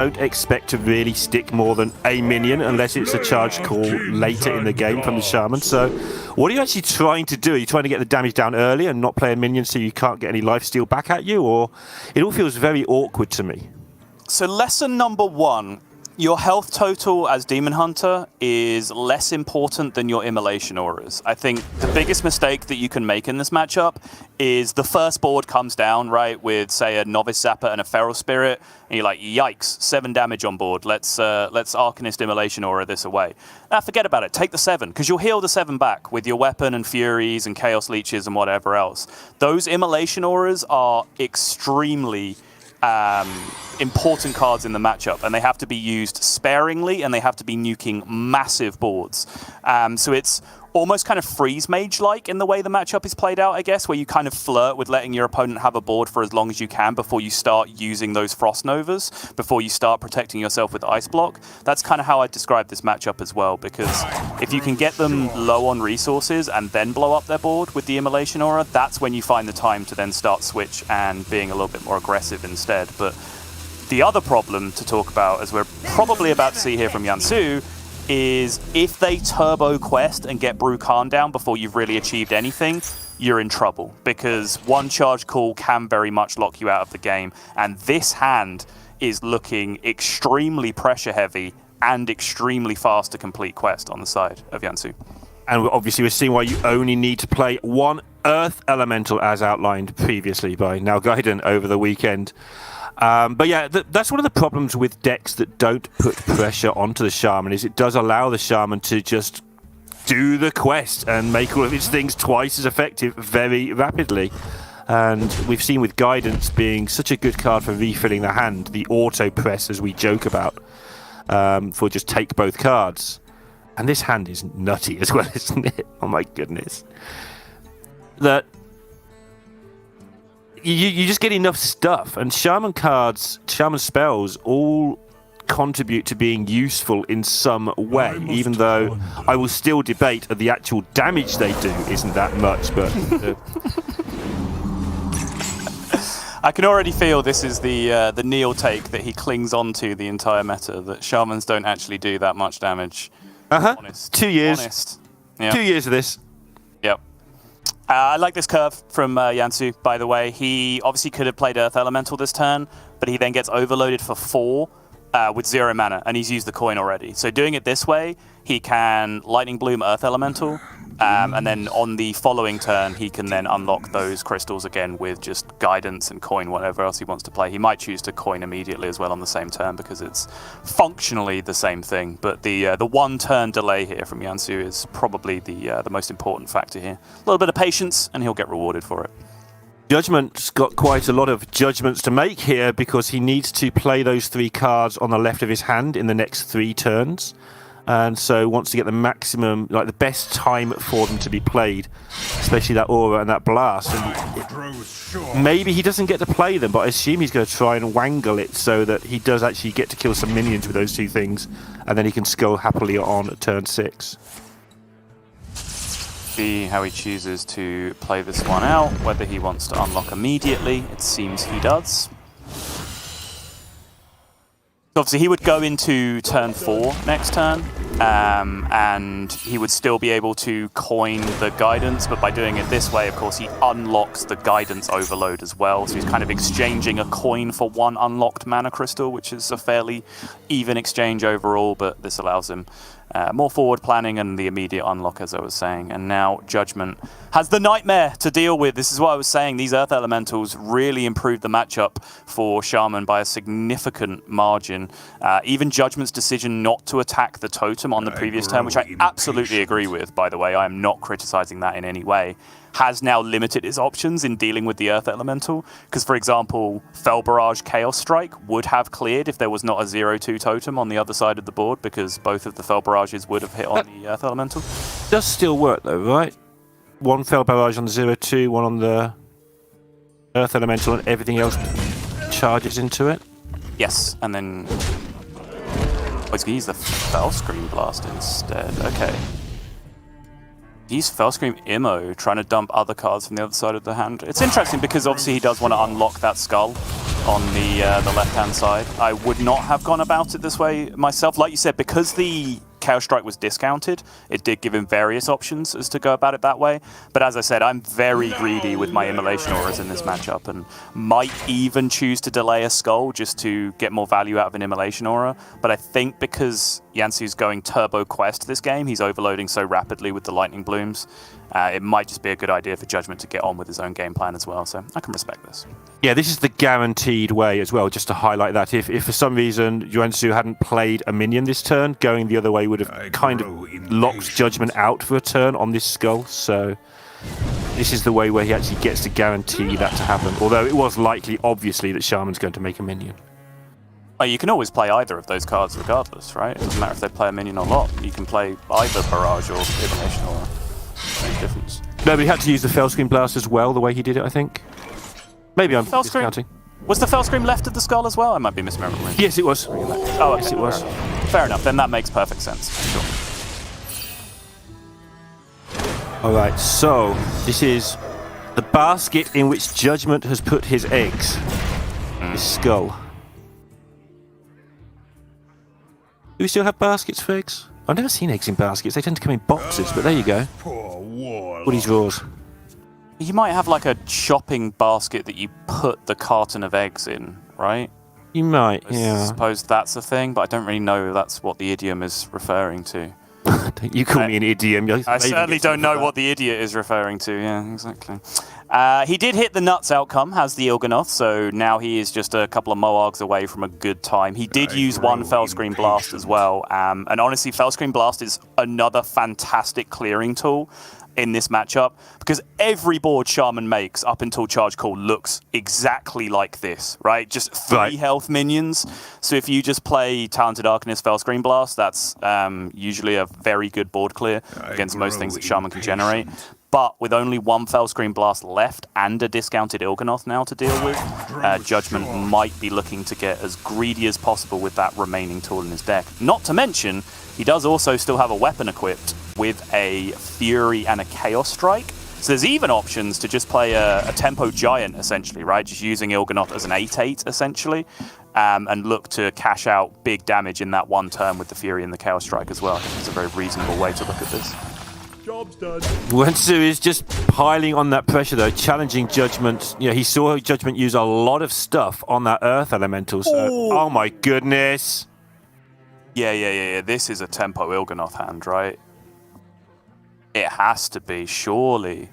don't expect to really stick more than a minion unless it's a charge call later in the game from the Shaman. So what are you actually trying to do? Are you trying to get the damage down early and not play a minion so you can't get any lifesteal back at you? Or it all feels very awkward to me. So lesson number one, your health total as Demon Hunter is less important than your immolation auras. I think the biggest mistake that you can make in this matchup is the first board comes down, right, with, say, a Novice Zapper and a Feral Spirit, and you're like, yikes, 7 damage on board. Let's Arcanist Immolation Aura this away. Now, forget about it. Take the 7, because you'll heal the 7 back with your weapon and Furies and Chaos Leeches and whatever else. Those Immolation Auras are extremely important cards in the matchup, and they have to be used sparingly, and they have to be nuking massive boards. So it's almost kind of Freeze Mage-like in the way the matchup is played out, I guess, where you kind of flirt with letting your opponent have a board for as long as you can before you start using those Frost Novas, before you start protecting yourself with Ice Block. That's kind of how I describe this matchup as well, because if you can get them low on resources and then blow up their board with the Immolation Aura, that's when you find the time to then start switch and being a little bit more aggressive instead. But the other problem to talk about, as we're probably about to see here from WEYuansu, is if they turbo quest and get Brew Khan down before you've really achieved anything, you're in trouble, because one charge call can very much lock you out of the game, and this hand is looking extremely pressure heavy and extremely fast to complete quest on the side of WEYuansu. And obviously we're seeing why you only need to play one Earth Elemental as outlined previously by Now Gaiden over the weekend. But yeah, that's one of the problems with decks that don't put pressure onto the Shaman, is it does allow the Shaman to just do the quest and make all of its things twice as effective very rapidly. And we've seen with Guidance being such a good card for refilling the hand, the auto press as we joke about, for just take both cards. And this hand is nutty as well, isn't it? Oh my goodness. That you just get enough stuff, and Shaman cards, Shaman spells all contribute to being useful in some way, even though I will still debate that the actual damage they do isn't that much, but... I can already feel this is the Neil take that he clings on to the entire meta, that Shamans don't actually do that much damage. Honest. 2 years. Honest. Yep. 2 years of this. Yep. I like this curve from WEYuansu, by the way. He obviously could have played Earth Elemental this turn, but he then gets overloaded for 4 with 0 mana, and he's used the coin already. So doing it this way, he can Lightning Bloom Earth Elemental, and then on the following turn, he can then unlock those crystals again with just Guidance and coin whatever else he wants to play. He might choose to coin immediately as well on the same turn, because it's functionally the same thing. But the 1 turn delay here from WEYuansu is probably the most important factor here. A little bit of patience, and he'll get rewarded for it. Judgment's got quite a lot of judgments to make here, because he needs to play those 3 cards on the left of his hand in the next 3 turns. And so wants to get the maximum, like the best time for them to be played, especially that Aura and that Blast. And maybe he doesn't get to play them, but I assume he's going to try and wangle it so that he does actually get to kill some minions with those 2 things, and then he can skull happily on at turn 6. See how he chooses to play this one out, whether he wants to unlock immediately. It seems he does. Obviously, he would go into turn 4 next turn, and he would still be able to coin the Guidance, but by doing it this way, of course, he unlocks the Guidance overload as well. So he's kind of exchanging a coin for 1 unlocked mana crystal, which is a fairly even exchange overall, but this allows him more forward planning and the immediate unlock, as I was saying. And now Judgement has the nightmare to deal with. This is what I was saying. These Earth Elementals really improved the matchup for Shaman by a significant margin. Even Judgment's decision not to attack the totem on the previous turn, which I absolutely agree with, by the way. I am not criticizing that in any way, has now limited his options in dealing with the Earth Elemental. Because, for example, Fel Barrage Chaos Strike would have cleared if there was not a 0-2 totem on the other side of the board, because both of the Fel Barrages would have hit on the Earth Elemental. Does still work though, right? 1 Fel Barrage on the 0-2, 1 on the Earth Elemental, and everything else charges into it? Yes, and then... oh, he's going to use the Fel Scream Blast instead. Okay. Use Fellscream Immo, trying to dump other cards from the other side of the hand. It's interesting because obviously he does want to unlock that skull on the left-hand side. I would not have gone about it this way myself. Like you said, because the Chaos Strike was discounted, it did give him various options as to go about it that way. But as I said, I'm very greedy with my Immolation Auras in this matchup and might even choose to delay a Skull just to get more value out of an Immolation Aura. But I think because Yansu's going Turbo Quest this game, he's overloading so rapidly with the Lightning Blooms, it might just be a good idea for Judgement to get on with his own game plan as well. So I can respect this. Yeah, this is the guaranteed way as well, just to highlight that. If for some reason WEYuansu hadn't played a minion this turn, going the other way would have kind of locked Judgement out for a turn on this Skull. So this is the way where he actually gets to guarantee that to happen. Although it was likely, obviously, that Shaman's going to make a minion. Oh, you can always play either of those cards regardless, right? It doesn't matter if they play a minion or not. You can play either Barrage or Immolation Aura. No difference. No, but he had to use the Fellscream Blast as well, the way he did it, I think. Maybe I'm discounting. Was the Fellscream left at the Skull as well? I might be misremembering. Yes, it was. Oh, okay. Yes, it was. Fair enough. Then that makes perfect sense. Sure. All right, so this is the basket in which Judgement has put his eggs. His Skull. Do we still have baskets for eggs? I've never seen eggs in baskets. They tend to come in boxes, but there you go. Woody's Raws. You might have like a shopping basket that you put the carton of eggs in, right? You might, I yeah. suppose that's a thing, but I don't really know if that's what the idiom is referring to. You call me an idiom. I certainly don't know what the idiot is referring to. Yeah, exactly. He did hit the nuts outcome, has the Il'gynoth, so now he is just a couple of Moargs away from a good time. He did use one Fellscream Blast as well, and honestly, Fellscream Blast is another fantastic clearing tool in this matchup, because every board Shaman makes up until Charge Call looks exactly like this, right? Just 3 health minions. So if you just play Talented Arcanist Fellscream Blast, that's usually a very good board clear against most things that Shaman can generate. But with only one Fellscream Blast left and a discounted Il'gynoth now to deal with, Judgement might be looking to get as greedy as possible with that remaining tool in his deck. Not to mention, he does also still have a weapon equipped with a Fury and a Chaos Strike. So there's even options to just play a Tempo Giant, essentially, right? Just using Il'gynoth as an 8/8, essentially, and look to cash out big damage in that one turn with the Fury and the Chaos Strike as well. I think it's a very reasonable way to look at this. Job's done. WEYuansu is just piling on that pressure, though, challenging Judgement. Yeah, he saw Judgement use a lot of stuff on that Earth Elemental, so... Oh my goodness! Yeah. This is a Tempo Il'gynoth hand, right? It has to be, surely.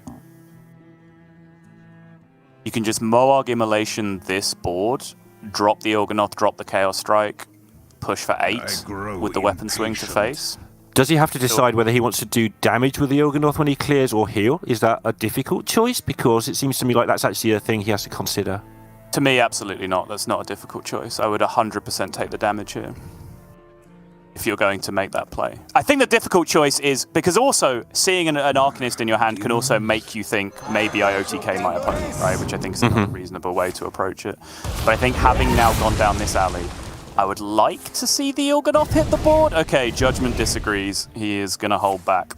You can just Moarg Immolation this board, drop the Il'gynoth, drop the Chaos Strike, push for 8 with the weapon swing to face. Does he have to decide whether he wants to do damage with the Il'gynoth when he clears or heal? Is that a difficult choice? Because it seems to me like that's actually a thing he has to consider. To me, absolutely not. That's not a difficult choice. I would 100% take the damage here if you're going to make that play. I think the difficult choice is because also seeing an Arcanist in your hand can also make you think maybe I OTK my opponent, right? Which I think is a reasonable way to approach it. But I think having now gone down this alley, I would like to see the Il'gynoth hit the board. Okay, Judgement disagrees. He is going to hold back.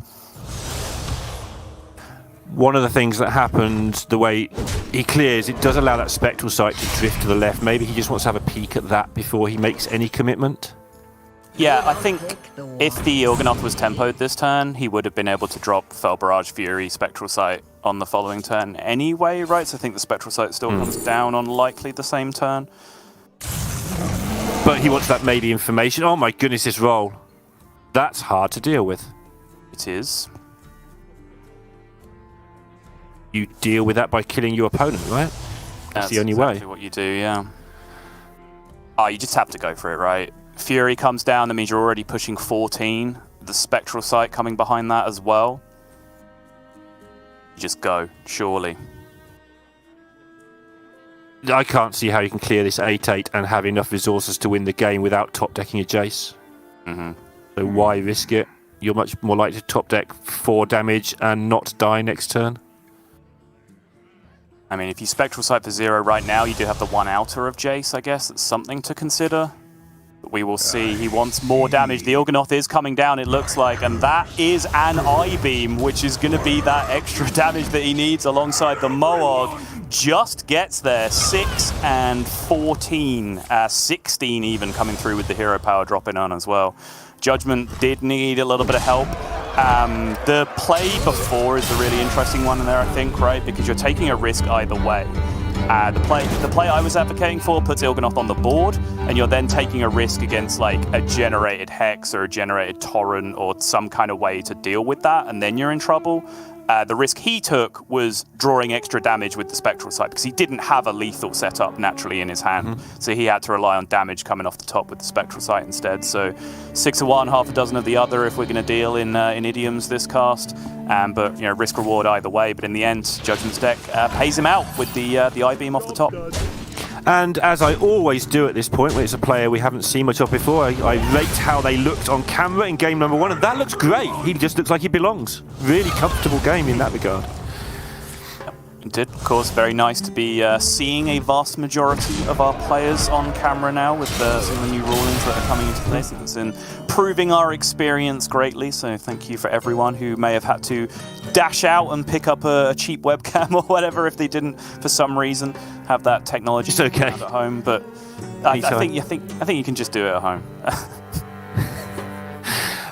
One of the things that happened, the way he clears, it does allow that Spectral Sight to drift to the left. Maybe he just wants to have a peek at that before he makes any commitment. Yeah, I think if the Il'gynoth was tempoed this turn, he would have been able to drop Fel Barrage, Fury, Spectral Sight on the following turn anyway, right? So I think the Spectral Sight still comes down on likely the same turn. But he wants that maybe information. Oh my goodness, this roll. That's hard to deal with. It is. You deal with that by killing your opponent, right? That's the only exactly way. What you do, yeah. Oh, you just have to go for it, right? Fury comes down, that means you're already pushing 14. The Spectral Sight coming behind that as well. You just go, surely. I can't see how you can clear this 8/8 and have enough resources to win the game without top decking a Jace. So why risk it? You're much more likely to top deck 4 damage and not die next turn. I mean, if you Spectral Sight for 0 right now, you do have the 1 outer of Jace, I guess. That's something to consider. We will see. He wants more damage. The Il'gynoth is coming down, it looks like, and that is an I-beam, which is going to be that extra damage that he needs alongside the Moog. Just gets there. 6 and 14. 16 even coming through with the hero power dropping on as well. Judgement did need a little bit of help. The play before is the really interesting one in there, I think, right? Because you're taking a risk either way. The play I was advocating for puts Il'gynoth on the board, and you're then taking a risk against like a generated Hex or a generated Torrent or some kind of way to deal with that, and then you're in trouble. The risk he took was drawing extra damage with the Spectral Sight because he didn't have a lethal setup naturally in his hand. So he had to rely on damage coming off the top with the Spectral Sight instead. So 6 of one, half a dozen of the other if we're going to deal in idioms this cast. But you know, risk reward either way. But in the end, Judgment's deck pays him out with the I-beam off the top. And as I always do at this point, when it's a player we haven't seen much of before, I rate how they looked on camera in game number 1, and that looks great. He just looks like he belongs. Really comfortable game in that regard. It did, of course, very nice to be seeing a vast majority of our players on camera now with some of the new rulings that are coming into place. It's improving our experience greatly, so thank you for everyone who may have had to dash out and pick up a cheap webcam or whatever if they didn't, for some reason, have that technology it's okay. at home. But I think you can just do it at home.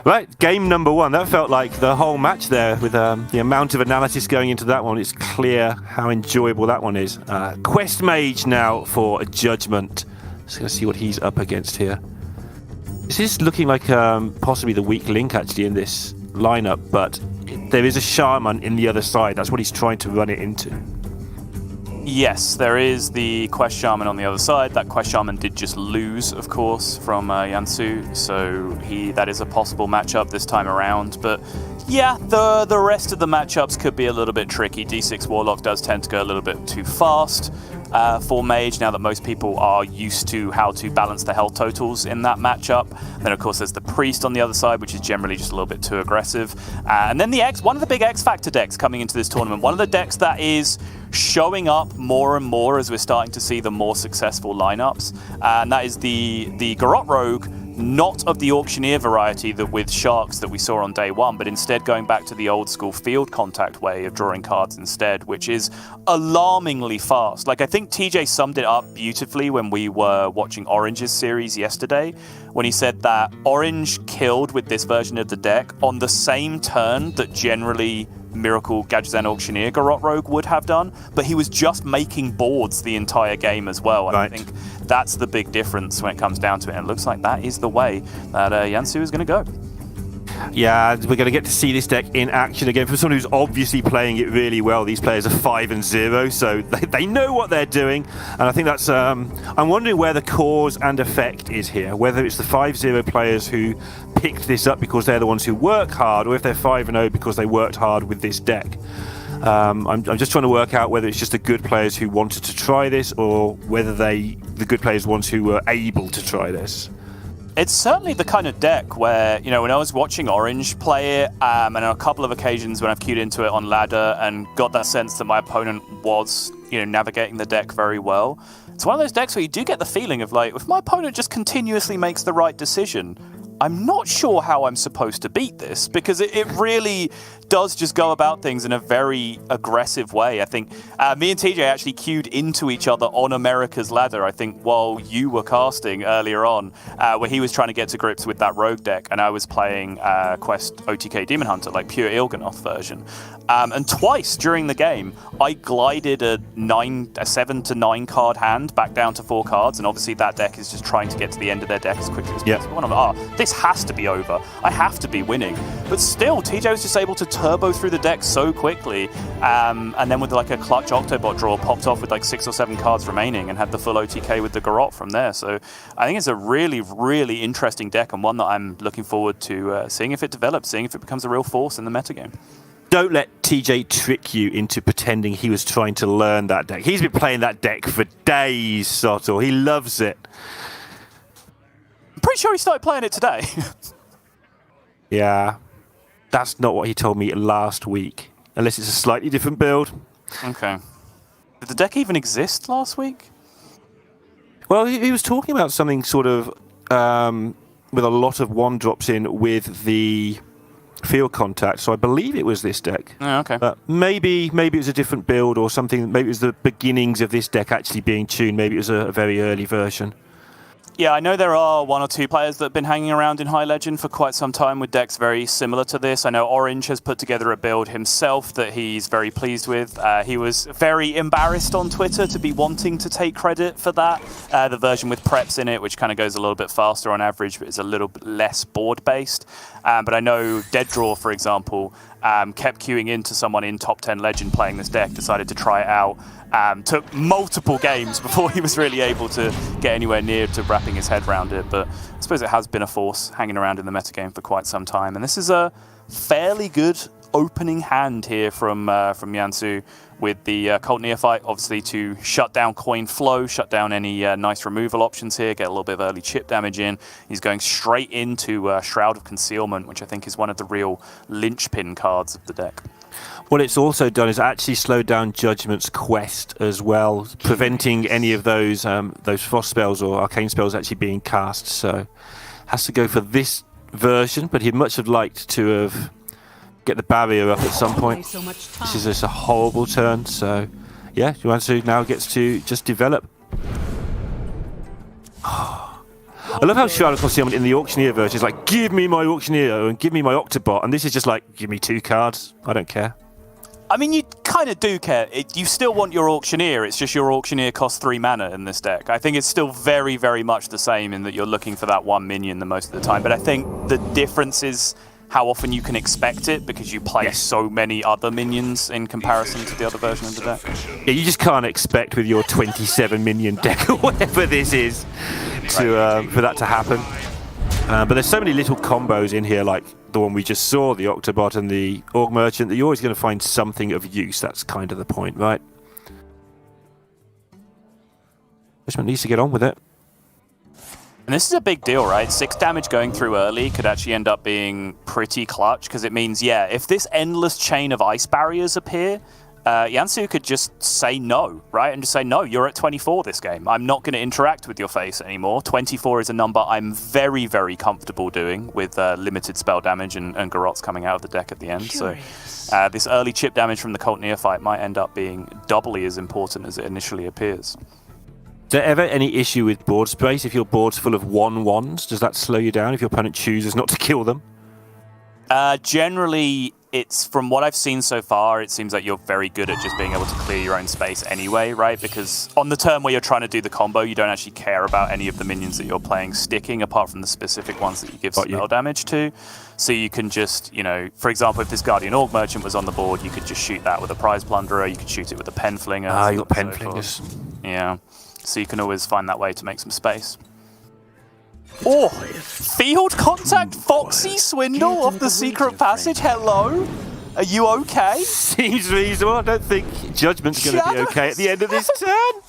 Right, game number 1. That felt like the whole match there with the amount of analysis going into that one. It's clear how enjoyable that one is. Quest Mage now for Judgement. So let's see what he's up against here. This is looking like possibly the weak link actually in this lineup, but there is a Shaman in the other side. That's what he's trying to run it into. Yes, there is the Quest Shaman on the other side. That Quest Shaman did just lose, of course, from WEYuansu, so that is a possible matchup this time around. But yeah, the rest of the matchups could be a little bit tricky. D6 Warlock does tend to go a little bit too fast for Mage, now that most people are used to how to balance the health totals in that matchup. Then, of course, there's the Priest on the other side, which is generally just a little bit too aggressive. And then one of the big X-Factor decks coming into this tournament, one of the decks that is showing up more and more as we're starting to see the more successful lineups, and that is the Garrote Rogue, not of the Auctioneer variety with Sharks that we saw on day 1, but instead going back to the old school field contact way of drawing cards instead, which is alarmingly fast. Like, I think TJ summed it up beautifully when we were watching Orange's series yesterday, when he said that Orange killed with this version of the deck on the same turn that generally Miracle Gadgetzan Auctioneer Garrote Rogue would have done, but he was just making boards the entire game as well. And right. I think that's the big difference when it comes down to it. And it looks like that is the way that WEYuansu is going to go. Yeah, we're going to get to see this deck in action again. For someone who's obviously playing it really well, these players are 5 and 0, so they know what they're doing. And I think that's... I'm wondering where the cause and effect is here. Whether it's the 5-0 players who picked this up because they're the ones who work hard, or if they're 5-0 because they worked hard with this deck. I'm just trying to work out whether it's just the good players who wanted to try this, or whether the good players ones who were able to try this. It's certainly the kind of deck where, you know, when I was watching Orange play it, and on a couple of occasions when I've queued into it on ladder and got that sense that my opponent was, you know, navigating the deck very well, it's one of those decks where you do get the feeling of, like, if my opponent just continuously makes the right decision, I'm not sure how I'm supposed to beat this, because it really does just go about things in a very aggressive way. I think me and TJ actually queued into each other on America's Ladder, I think, while you were casting earlier on, where he was trying to get to grips with that rogue deck, and I was playing Quest OTK Demon Hunter, like pure Il'gynoth version. And twice during the game, I glided a 7 to 9 card hand back down to 4 cards, and obviously that deck is just trying to get to the end of their deck as quickly as possible. And I'm like, this has to be over. I have to be winning. But still, TJ was just able to turbo through the deck so quickly, and then with like a clutch Octobot draw, popped off with like 6 or 7 cards remaining and had the full OTK with the Garrote from there. So I think it's a really, really interesting deck, and one that I'm looking forward to seeing if it develops, seeing if it becomes a real force in the metagame. Don't let TJ trick you into pretending he was trying to learn that deck. He's been playing that deck for days, Soto. He loves it. I'm pretty sure he started playing it today. Yeah. That's not what he told me last week. Unless it's a slightly different build. Okay. Did the deck even exist last week? Well, he was talking about something sort of with a lot of one drops in with the field contact. So I believe it was this deck. Oh, okay. But maybe it was a different build or something. Maybe it was the beginnings of this deck actually being tuned. Maybe it was a very early version. Yeah, I know there are 1 or 2 players that have been hanging around in High Legend for quite some time with decks very similar to this. I know Orange has put together a build himself that he's very pleased with. He was very embarrassed on Twitter to be wanting to take credit for that. The version with preps in it, which kind of goes a little bit faster on average, but is a little bit less board-based. But I know Dead Draw, for example, kept queuing into someone in top 10 Legend playing this deck, decided to try it out. Took multiple games before he was really able to get anywhere near to wrapping his head around it, but I suppose it has been a force hanging around in the metagame for quite some time, and this is a fairly good opening hand here from WEYuansu with the Cult Neophyte, obviously to shut down coin flow, shut down any nice removal options here, get a little bit of early chip damage in. He's going straight into Shroud of Concealment, which I think is one of the real linchpin cards of the deck. What it's also done is actually slowed down Judgment's quest as well, preventing any of those frost spells or arcane spells actually being cast. So has to go for this version, but he'd much have liked to have get the barrier up at some point. This is just a horrible turn. So yeah, WEYuansu now gets to just develop. I love how Shroud of Concealment in the Auctioneer version is like, give me my Auctioneer and give me my Octobot, and this is just like, give me 2 cards. I don't care. I mean, you kind of do care. You still want your Auctioneer, it's just your Auctioneer costs 3 mana in this deck. I think it's still very, very much the same in that you're looking for that 1 minion the most of the time, but I think the difference is how often you can expect it because you play so many other minions in comparison to the other version of the deck. Yeah, you just can't expect with your 27 minion deck or whatever this is to for that to happen. But there's so many little combos in here, like the one we just saw, the Octobot and the Orc Merchant, that you're always going to find something of use. That's kind of the point, right? Judgement needs to get on with it. And this is a big deal, right? 6 damage going through early could actually end up being pretty clutch, because it means, yeah, if this endless chain of ice barriers appear, WEYuansu could just say no, right? And just say, no, you're at 24 this game. I'm not going to interact with your face anymore. 24 is a number I'm very, very comfortable doing with limited spell damage and Garrots coming out of the deck at the end. So this early chip damage from the Cult Neophyte might end up being doubly as important as it initially appears. Is there ever any issue with board space? If your board's full of 1/1s, does that slow you down if your opponent chooses not to kill them? Generally, it's from what I've seen so far, it seems like you're very good at just being able to clear your own space anyway, right? Because on the turn where you're trying to do the combo, you don't actually care about any of the minions that you're playing sticking, apart from the specific ones that you give spell damage to. So you can just, you know, for example, if this Guardian Orc Merchant was on the board, you could just shoot that with a Prize Plunderer, you could shoot it with a Pen Flinger. Ah, you got Pen Flingers. Yeah. So you can always find that way to make some space. Oh, field contact Foxy Swindle off the secret passage. Hello? Are you okay? Seems reasonable. I don't think Judgment's going to be okay at the end of this turn.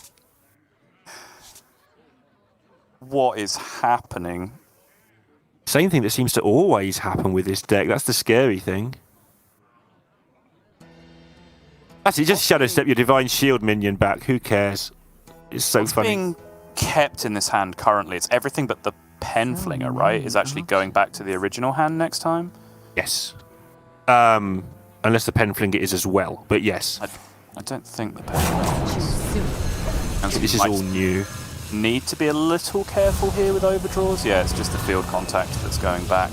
What is happening? Same thing that seems to always happen with this deck. That's the scary thing. Actually, just Shadow Step your Divine Shield minion back. Who cares? It's so funny. Being kept in this hand currently, it's everything but the Pen Flinger, right? Is actually going back to the original hand next time? Yes. Unless the Pen Flinger is as well, but yes. I don't think the Pen Flinger is. And this is all new. Need to be a little careful here with overdraws. Yeah, it's just the field contact that's going back.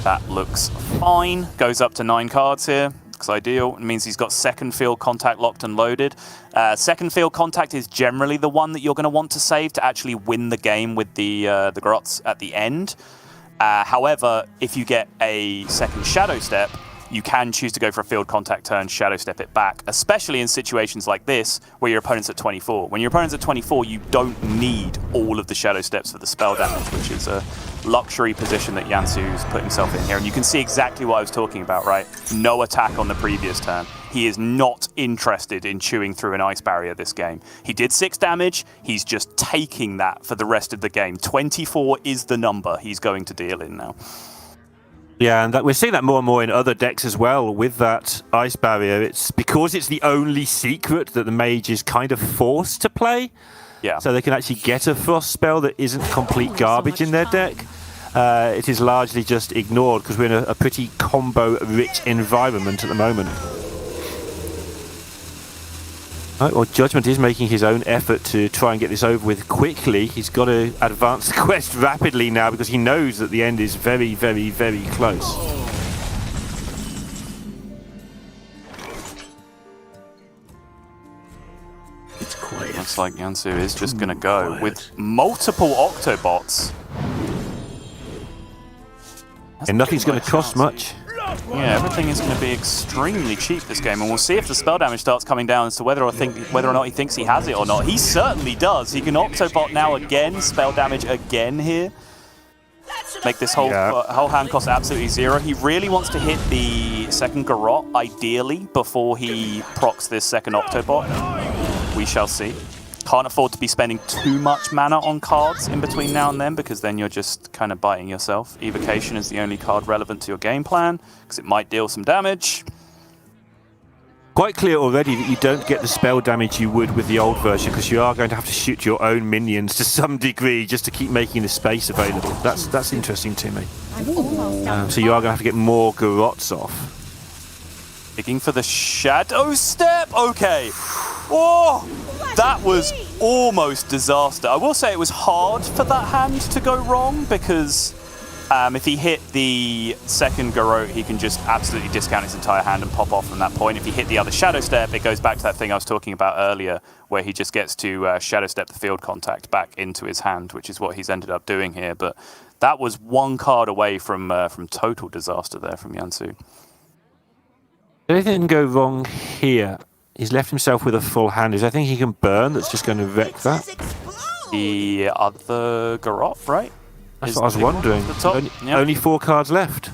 That looks fine. Goes up to 9 cards here. Looks ideal. It means he's got second field contact locked and loaded. Second field contact is generally the one that you're going to want to save to actually win the game with the Garrots at the end. However, if you get a second Shadow Step, you can choose to go for a field contact turn, Shadow Step it back, especially in situations like this where your opponent's at 24. When your opponent's at 24, you don't need all of the Shadow Steps for the spell damage, which is a luxury position that WEYuansu's put himself in here. And you can see exactly what I was talking about, right? No attack on the previous turn. He is not interested in chewing through an ice barrier this game. He did 6 damage. He's just taking that for the rest of the game. 24 is the number he's going to deal in now. Yeah, and we're seeing that more and more in other decks as well with that ice barrier. It's because it's the only secret that the mage is kind of forced to play. Yeah. So they can actually get a Frost spell that isn't complete garbage in their deck. It is largely just ignored because we're in a pretty combo-rich environment at the moment. Right, well, Judgement is making his own effort to try and get this over with quickly. He's got to advance the quest rapidly now because he knows that the end is very, very, very close. It's quiet. Looks like WEYuansu is just going to go with multiple Octobots. And nothing's going to cost much. Yeah, everything is going to be extremely cheap this game, and we'll see if the spell damage starts coming down as to whether or not he thinks he has it or not. He certainly does. He can Octobot now again, spell damage again here. Make this whole hand cost absolutely zero. He really wants to hit the second Garrote, ideally, before he procs this second Octobot. We shall see. Can't afford to be spending too much mana on cards in between now and then, because then you're just kind of biting yourself. Evocation is the only card relevant to your game plan, because it might deal some damage. Quite clear already that you don't get the spell damage you would with the old version, because you are going to have to shoot your own minions to some degree just to keep making the space available. That's interesting to me. So you are going to have to get more Garrotes off. Digging for the Shadow Step? Okay. Oh, that was almost disaster. I will say it was hard for that hand to go wrong, because if he hit the second Garrote, he can just absolutely discount his entire hand and pop off from that point. If he hit the other Shadow Step, it goes back to that thing I was talking about earlier, where he just gets to Shadow Step the field contact back into his hand, which is what he's ended up doing here. But that was one card away from total disaster there from WEYuansu. Anything can go wrong here? He's left himself with a full hand. Is there anything he can burn that's just going to wreck that? The other Garrote, right? That's what I was wondering. Only 4 cards left.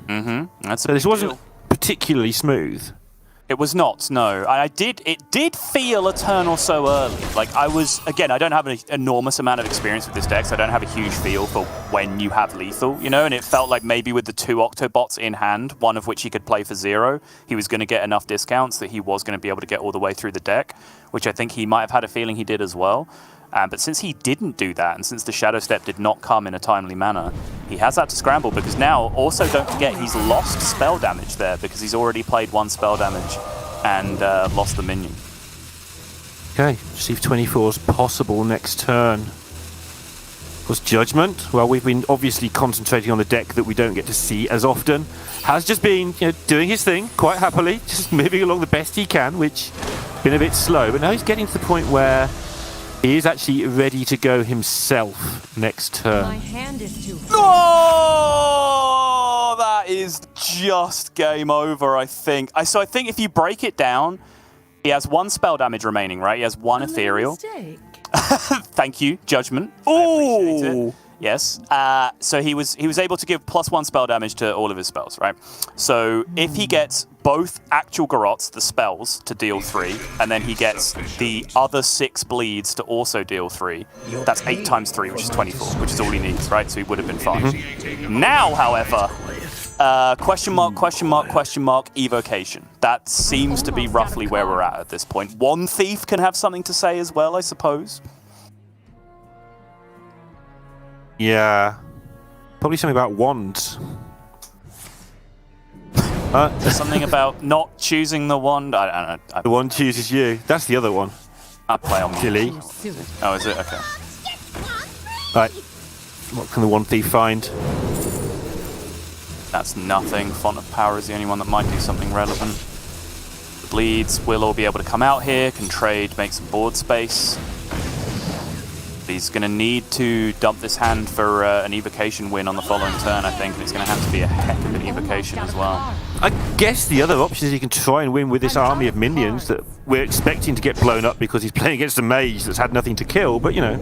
That's so this wasn't particularly smooth. It was not, no. It did feel a turn or so early. Like, I don't have an enormous amount of experience with this deck, so I don't have a huge feel for when you have lethal, you know, and it felt like maybe with the 2 Octobots in hand, one of which he could play for 0, he was going to get enough discounts that he was going to be able to get all the way through the deck, which I think he might have had a feeling he did as well. But since he didn't do that, and since the Shadow Step did not come in a timely manner, he has had to scramble, because now, also don't forget, he's lost spell damage there, because he's already played 1 spell damage and lost the minion. Okay, see if 24 is possible next turn. Of course, Judgement, well, we've been obviously concentrating on the deck that we don't get to see as often, has just been doing his thing quite happily, just moving along the best he can, which has been a bit slow, but now he's getting to the point where he is actually ready to go himself next turn. My hand is too. Oh, that is just game over, I think. So I think if you break it down, he has 1 spell damage remaining, right? He has 1 ethereal. Thank you, Judgement. Oh, yes. So he was able to give +1 spell damage to all of his spells, right? So if he gets both actual Garrotes, the spells, to deal 3, and then he gets the other 6 bleeds to also deal 3, that's 8 times 3, which is 24, which is all he needs, right? So he would have been fine. Now, however, question mark, question mark, question mark, evocation. That seems to be roughly where we're at this point. One Thief can have something to say as well, I suppose. Yeah. Probably something about wands. Something about not choosing the wand. I don't know. The wand chooses you. That's the other one. I play on Silly. Oh, is it? Okay. Right. What can the One Thief find? That's nothing. Font of Power is the only one that might do something relevant. The bleeds will all be able to come out here, can trade, make some board space. He's going to need to dump this hand for an evocation win on the following turn, I think, and it's going to have to be a heck of an evocation as well. I guess the other option is he can try and win with this army of minions that we're expecting to get blown up because he's playing against a mage that's had nothing to kill, but, you know.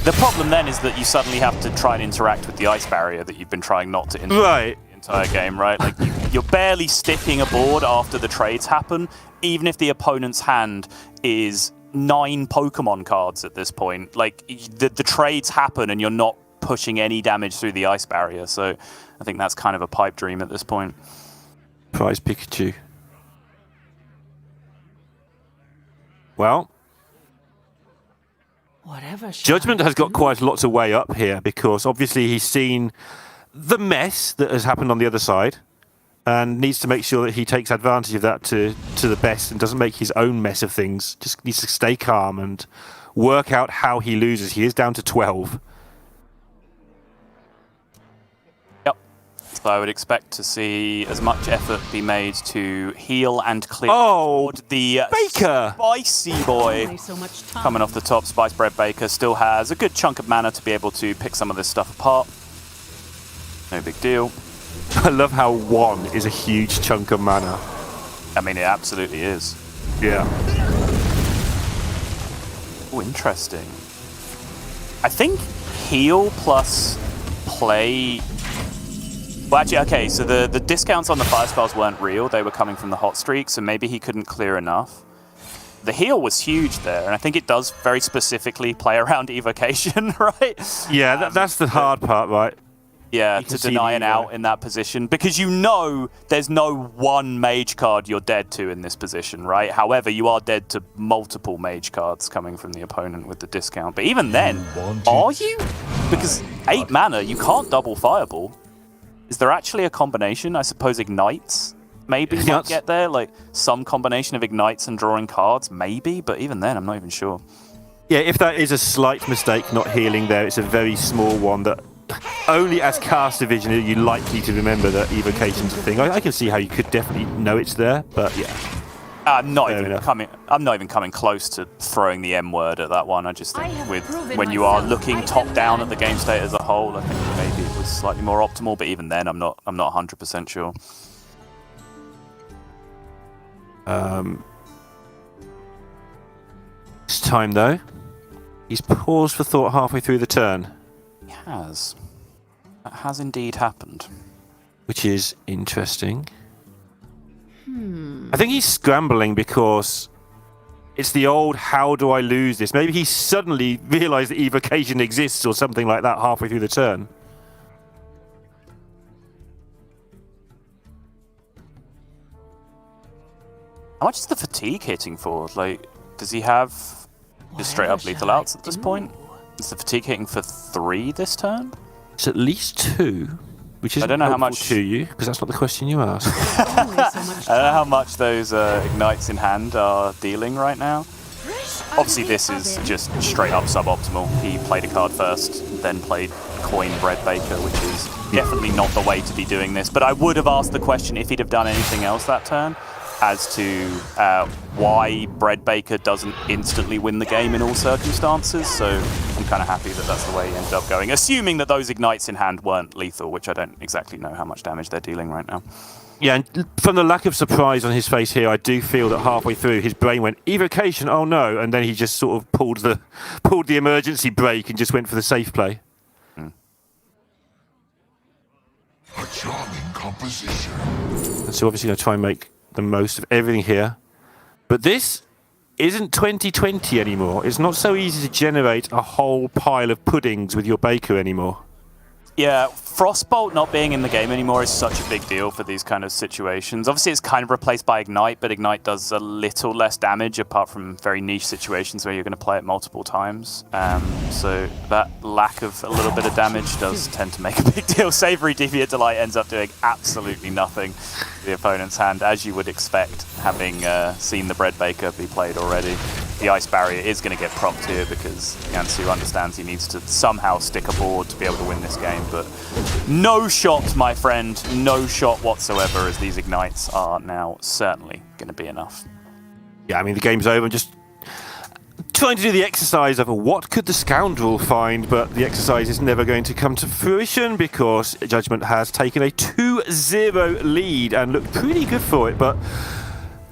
The problem then is that you suddenly have to try and interact with the ice barrier that you've been trying not to interact with the entire game, right? Like, you're barely sticking a board after the trades happen, even if the opponent's hand is 9 Pokemon cards at this point. Like, the trades happen and you're not pushing any damage through the ice barrier, so I think that's kind of a pipe dream at this point. Prize Pikachu. Well, Whatever. Judgement has got quite a lot to weigh up here because obviously he's seen the mess that has happened on the other side and needs to make sure that he takes advantage of that to the best and doesn't make his own mess of things. Just needs to stay calm and work out how he loses. He is down to 12. Yep. So I would expect to see as much effort be made to heal and clear the Baker! Spicy boy Only so much time. coming off the top. Spice Bread Baker still has a good chunk of mana to be able to pick some of this stuff apart. No big deal. I love how 1 is a huge chunk of mana. I mean, it absolutely is. Yeah. Oh, interesting. I think heal plus play... Well, actually, okay, so the discounts on the fire spells weren't real. They were coming from the hot streak, so maybe he couldn't clear enough. The heal was huge there, and I think it does very specifically play around evocation, right? Yeah, that's the hard part, right? Yeah, You can to see deny the, an out in that position, because you know there's no one mage card you're dead to in this position, right? However, you are dead to multiple mage cards coming from the opponent with the discount. But even then, are you? Because 8 mana, you can't double Fireball. Is there actually a combination? I suppose Ignites maybe might get there, like some combination of Ignites and drawing cards, maybe, but even then, I'm not even sure. Yeah, if that is a slight mistake not healing there, it's a very small one that only as cast division are you likely to remember that evocation's a thing. I can see how you could definitely know it's there, but yeah. I'm not even coming close to throwing the M word at that one. I just think when you are looking top down at the game state as a whole, I think maybe it was slightly more optimal. But even then, I'm not 100% sure. This time though, he's paused for thought halfway through the turn. That has indeed happened. Which is interesting. I think he's scrambling because it's the old, how do I lose this? Maybe he suddenly realised that evocation exists or something like that halfway through the turn. How much is the fatigue hitting for? Like, does he have just straight up lethal outs at this point? Is the fatigue hitting for 3 this turn? It's at least 2, which is I don't know how much to you, because that's not the question you asked. I don't know how much those ignites in hand are dealing right now. Obviously, this is just straight up suboptimal. He played a card first, then played Coin Bread Baker, which is definitely not the way to be doing this. But I would have asked the question if he'd have done anything else that turn, as to why Bread Baker doesn't instantly win the game in all circumstances. So I'm kind of happy that that's the way he ended up going, assuming that those ignites in hand weren't lethal, which I don't exactly know how much damage they're dealing right now. Yeah, and from the lack of surprise on his face here, I do feel that halfway through his brain went, evocation, oh no, and then he just sort of pulled the emergency brake and just went for the safe play. A charming composition. And so obviously going to try and make the most of everything here. But this isn't 2020 anymore. It's not so easy to generate a whole pile of puddings with your baker anymore. Yeah, Frostbolt not being in the game anymore is such a big deal for these kind of situations. Obviously, it's kind of replaced by Ignite, but Ignite does a little less damage apart from very niche situations where you're going to play it multiple times. So that lack of a little bit of damage does tend to make a big deal. Savory Deviant Delight ends up doing absolutely nothing to the opponent's hand, as you would expect, having seen the Bread Baker be played already. The Ice Barrier is going to get propped here because WEYuansu understands he needs to somehow stick a board to be able to win this game, but no shot, my friend, no shot whatsoever, as these Ignites are now certainly going to be enough. Yeah, I mean, the game's over. I'm just trying to do the exercise of what could the scoundrel find, but the exercise is never going to come to fruition because Judgement has taken a 2-0 lead and looked pretty good for it, but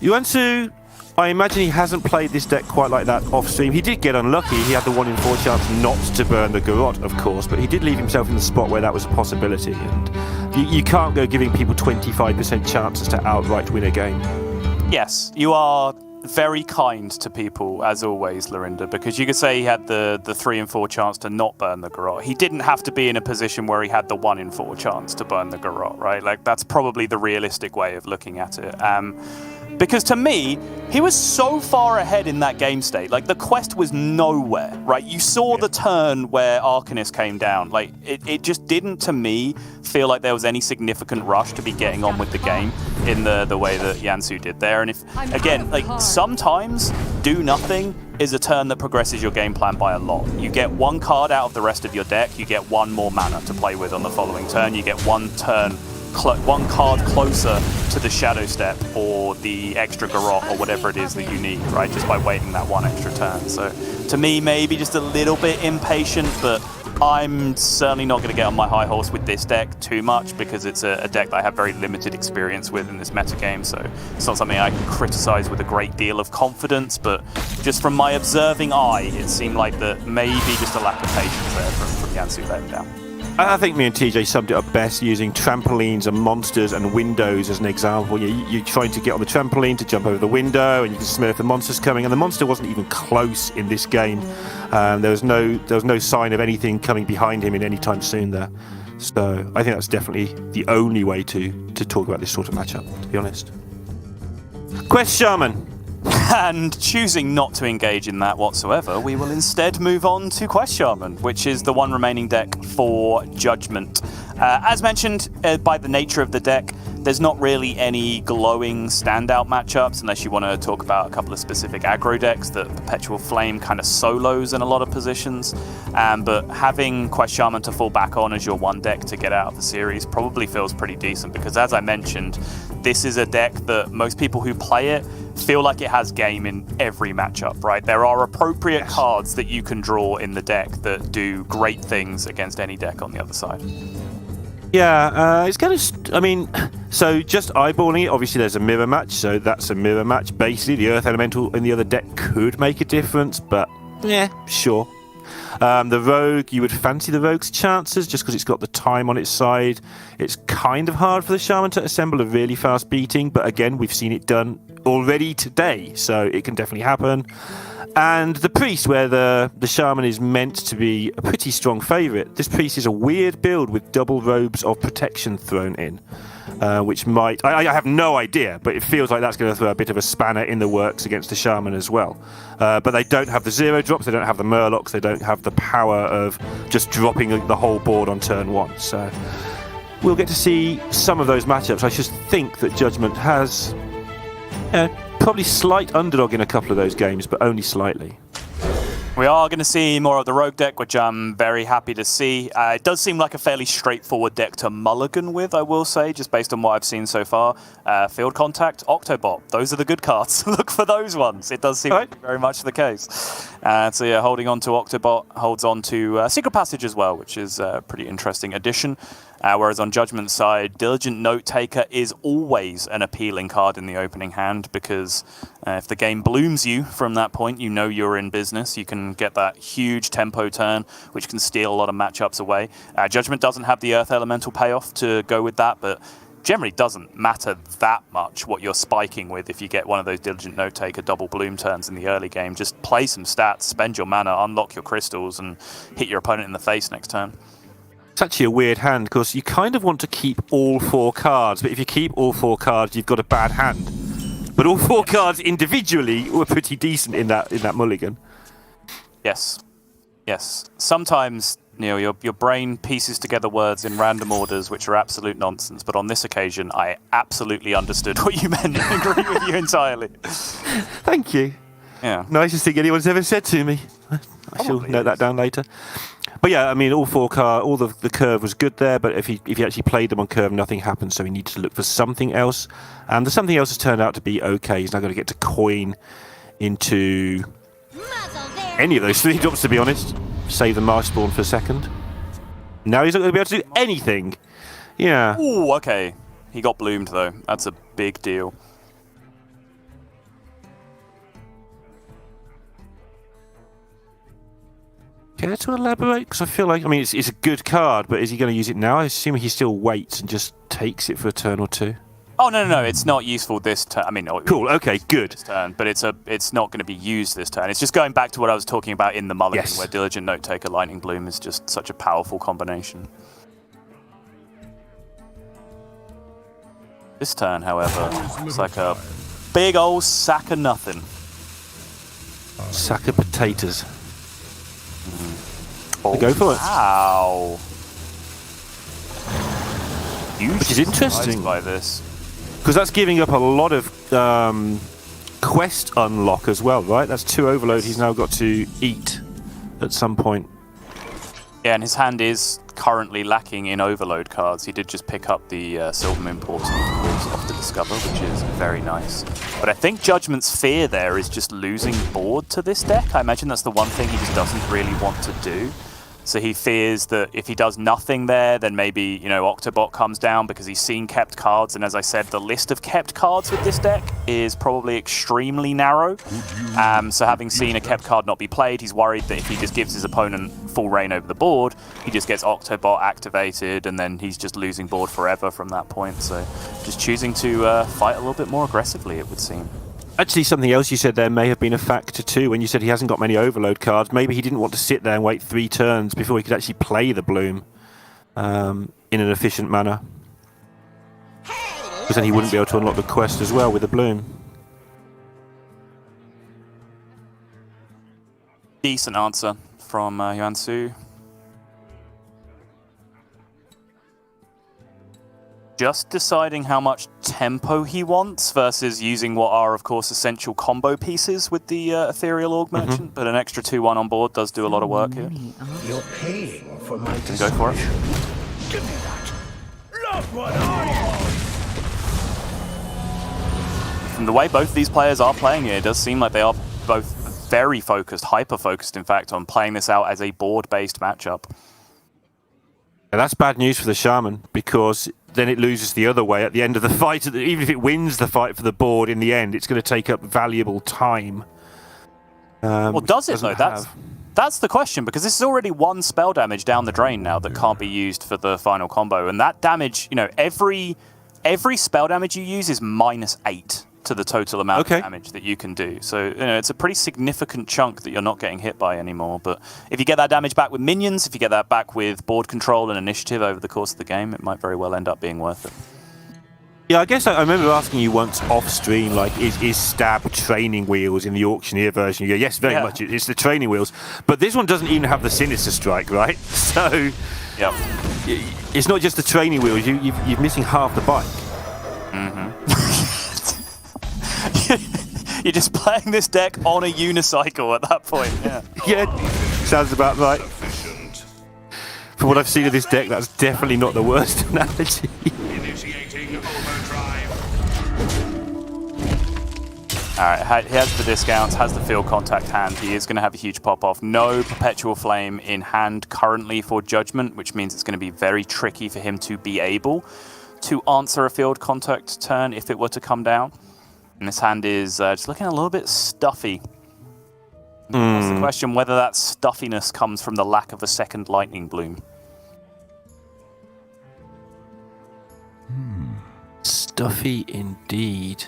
WEYuansu, I imagine he hasn't played this deck quite like that off stream. He did get unlucky. He had the 1 in 4 chance not to burn the garrote, of course, but he did leave himself in the spot where that was a possibility. And you can't go giving people 25% chances to outright win a game. Yes, you are very kind to people, as always, Lorinda, because you could say he had the 3 in 4 chance to not burn the garrote. He didn't have to be in a position where he had the 1 in 4 chance to burn the garrote, right? Like, that's probably the realistic way of looking at it. Because to me, he was so far ahead in that game state. Like, the quest was nowhere, right? You saw the turn where Arcanist came down. Like, it just didn't, to me, feel like there was any significant rush to be getting on with the game in the way that WEYuansu did there. And if, again, like, sometimes do nothing is a turn that progresses your game plan by a lot. You get one card out of the rest of your deck, you get one more mana to play with on the following turn, you get one card closer to the Shadow Step or the extra Garrote or whatever it is that you need, right? Just by waiting that one extra turn. So to me, maybe just a little bit impatient, but I'm certainly not going to get on my high horse with this deck too much because it's a deck that I have very limited experience with in this metagame, so it's not something I can criticize with a great deal of confidence, but just from my observing eye, it seemed like that maybe just a lack of patience there from WEYuansu letting down. I think me and TJ summed it up best using trampolines and monsters and windows as an example. You're trying to get on the trampoline to jump over the window, and you can smell if the monster's coming. And the monster wasn't even close in this game. There was no sign of anything coming behind him in any time soon there. So I think that's definitely the only way to talk about this sort of matchup, to be honest. Quest Shaman. And choosing not to engage in that whatsoever, we will instead move on to Quest Shaman, which is the one remaining deck for Judgement. As mentioned, by the nature of the deck, there's not really any glowing standout matchups unless you want to talk about a couple of specific aggro decks that Perpetual Flame kind of solos in a lot of positions. But having Quest Shaman to fall back on as your one deck to get out of the series probably feels pretty decent because, as I mentioned, this is a deck that most people who play it feel like it has game in every matchup, right? There are appropriate cards that you can draw in the deck that do great things against any deck on the other side. Yeah, it's kind of, I mean, so just eyeballing it, obviously there's a mirror match, so that's a mirror match. Basically, the Earth Elemental in the other deck could make a difference, but yeah, sure. The Rogue, you would fancy the Rogue's chances just because it's got the time on its side. It's kind of hard for the Shaman to assemble a really fast beating, but again, we've seen it done already today, so it can definitely happen. And the Priest, where the Shaman is meant to be a pretty strong favourite. This Priest is a weird build with double robes of protection thrown in, which might... I have no idea, but it feels like that's going to throw a bit of a spanner in the works against the Shaman as well. But they don't have the 0 drops, they don't have the Murlocs, they don't have the power of just dropping the whole board on turn 1. So we'll get to see some of those matchups. I just think that Judgement has... probably slight underdog in a couple of those games, but only slightly. We are going to see more of the Rogue deck, which I'm very happy to see. It does seem like a fairly straightforward deck to mulligan with, I will say, just based on what I've seen so far. Field Contact, Octobot, those are the good cards. Look for those ones. It does seem to be very much the case. So yeah, holding on to Octobot, holds on to Secret Passage as well, which is a pretty interesting addition. Whereas on Judgment's side, Diligent Note Taker is always an appealing card in the opening hand because if the game blooms you from that point, you know you're in business. You can get that huge tempo turn, which can steal a lot of matchups away. Judgment doesn't have the Earth Elemental payoff to go with that, but generally doesn't matter that much what you're spiking with if you get one of those Diligent Note Taker double bloom turns in the early game. Just play some stats, spend your mana, unlock your crystals, and hit your opponent in the face next turn. It's actually a weird hand because you kind of want to keep all 4 cards, but if you keep all 4 cards, you've got a bad hand. But all 4 cards individually were pretty decent in that mulligan. Yes. Sometimes, Neil, your brain pieces together words in random orders, which are absolute nonsense. But on this occasion, I absolutely understood what you meant and agree with you entirely. Thank you. Yeah. Nicest thing anyone's ever said to me. I shall note that down later. But yeah, I mean, all the curve was good there, but if he actually played them on curve, nothing happened, so he needed to look for something else. And the something else has turned out to be okay. He's now going to get to coin into any of those 3 drops, to be honest. Save the Marshspawn for a second. Now he's not going to be able to do anything. Yeah. Ooh, okay. He got bloomed, though. That's a big deal. Care to elaborate? Because I feel like, I mean, it's a good card, but is he going to use it now? I assume he still waits and just takes it for a turn or 2. Oh, no. It's not useful this turn. I mean, cool. Okay, good. This turn, but it's not going to be used this turn. It's just going back to what I was talking about in the mulligan, where Diligent Note Taker, Lightning Bloom is just such a powerful combination. This turn, however, looks like a big old sack of nothing. Sack of potatoes. Oh, go for it. Wow. Which is interesting. By this. Because that's giving up a lot of quest unlock as well, right? That's 2 overload he's now got to eat at some point. Yeah, and his hand is currently lacking in overload cards. He did just pick up the Silvermoon portal off the Discover, which is very nice. But I think Judgment's fear there is just losing board to this deck. I imagine that's the one thing he just doesn't really want to do. So he fears that if he does nothing there, then maybe, you know, Octobot comes down because he's seen kept cards. And as I said, the list of kept cards with this deck is probably extremely narrow. So having seen a kept card not be played, he's worried that if he just gives his opponent full reign over the board, he just gets Octobot activated and then he's just losing board forever from that point. So just choosing to fight a little bit more aggressively, it would seem. Actually, something else you said there may have been a factor too. When you said he hasn't got many overload cards, maybe he didn't want to sit there and wait 3 turns before he could actually play the Bloom in an efficient manner. Because then he wouldn't be able to unlock the quest as well with the Bloom. Decent answer from WEYuansu. Just deciding how much tempo he wants versus using what are, of course, essential combo pieces with the Ethereal Org Merchant, but an extra 2-1 on board does do a lot of work here. You're paying for my Go for it. Give me that. Love what I want. From the way both of these players are playing it does seem like they are both very focused, hyper-focused, in fact, on playing this out as a board-based matchup. And that's bad news for the Shaman, because then it loses the other way at the end of the fight. Even if it wins the fight for the board in the end, it's going to take up valuable time. Well, does it, though? That's the question, because this is already 1 spell damage down the drain now that can't be used for the final combo. And that damage, you know, every spell damage you use is -8 to the total amount of damage that you can do. So, you know, it's a pretty significant chunk that you're not getting hit by anymore. But if you get that damage back with minions, if you get that back with board control and initiative over the course of the game, it might very well end up being worth it. Yeah, I guess I remember asking you once off stream, like, is Stab training wheels in the auctioneer version? You go, yes, very much. It's the training wheels. But this one doesn't even have the Sinister Strike, right? So, it's not just the training wheels. You're missing half the bike. You're just playing this deck on a unicycle at that point, Yeah, sounds about right. For what I've seen of this deck, that's definitely not the worst analogy. Initiating overdrive. Alright, he has the discounts, has the field contact hand. He is going to have a huge pop-off. No Perpetual Flame in hand currently for Judgement, which means it's going to be very tricky for him to be able to answer a field contact turn if it were to come down. And this hand is just looking a little bit stuffy. That's the question, whether that stuffiness comes from the lack of a second Lightning Bloom. Stuffy indeed.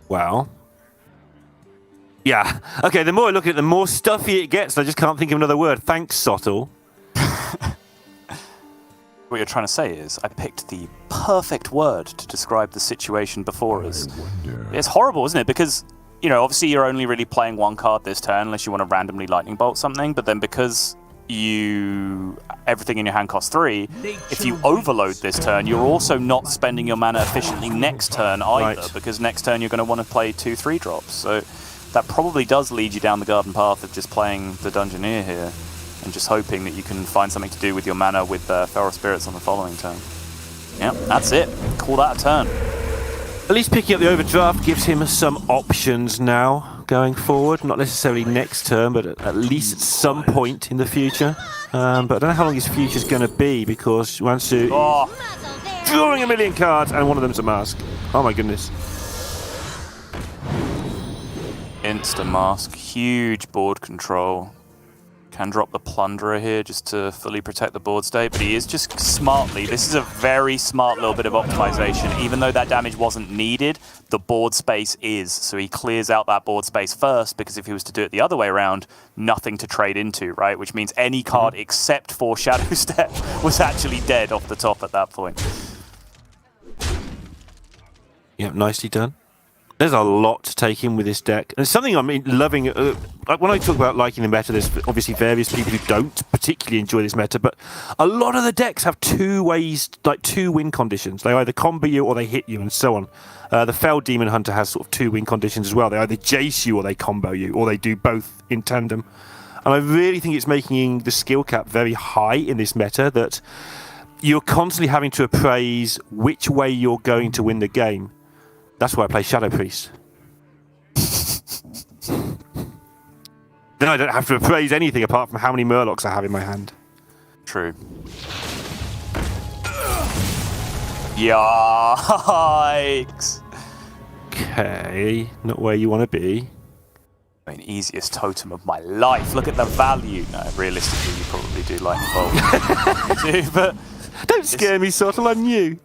Well. Yeah. Okay, the more I look at it, the more stuffy it gets. I just can't think of another word. Thanks, Sottle. What you're trying to say is, I picked the perfect word to describe the situation before us. It's horrible, isn't it? Because, you know, obviously you're only really playing 1 card this turn unless you want to randomly Lightning Bolt something, but then because everything in your hand costs 3, if you overload this turn, you're also not spending your mana efficiently next turn either, because next turn you're going to want to play 2/3 drops. So that probably does lead you down the garden path of just playing the Dungeoneer here, and just hoping that you can find something to do with your mana with Feral Spirits on the following turn. Yeah, that's it. Call that a turn. At least picking up the overdraft gives him some options now going forward. Not necessarily next turn, but at least at some point in the future. But I don't know how long his future's going to be, because WEYuansu is drawing a million cards, and one of them's a mask. Oh my goodness. Insta-mask. Huge board control. Can drop the Plunderer here just to fully protect the board state, but he is just smartly. This is a very smart little bit of optimization. Even though that damage wasn't needed, the board space is. So he clears out that board space first, because if he was to do it the other way around, nothing to trade into, right? Which means any card except for Shadow Step was actually dead off the top at that point. Yep, nicely done. There's a lot to take in with this deck. And it's something I'm loving. Like when I talk about liking the meta, there's obviously various people who don't particularly enjoy this meta, but a lot of the decks have two ways, like two win conditions. They either combo you or they hit you and so on. The Fell Demon Hunter has sort of two win conditions as well. They either jace you or they combo you, or they do both in tandem. And I really think it's making the skill cap very high in this meta that you're constantly having to appraise which way you're going to win the game. That's why I play Shadow Priest. Then I don't have to appraise anything apart from how many Murlocs I have in my hand. True. Yikes! Okay, not where you want to be. I mean, easiest totem of my life. Look at the value. No, realistically, you probably do like Bolt. You do, but don't scare me, Sottle. I'm new.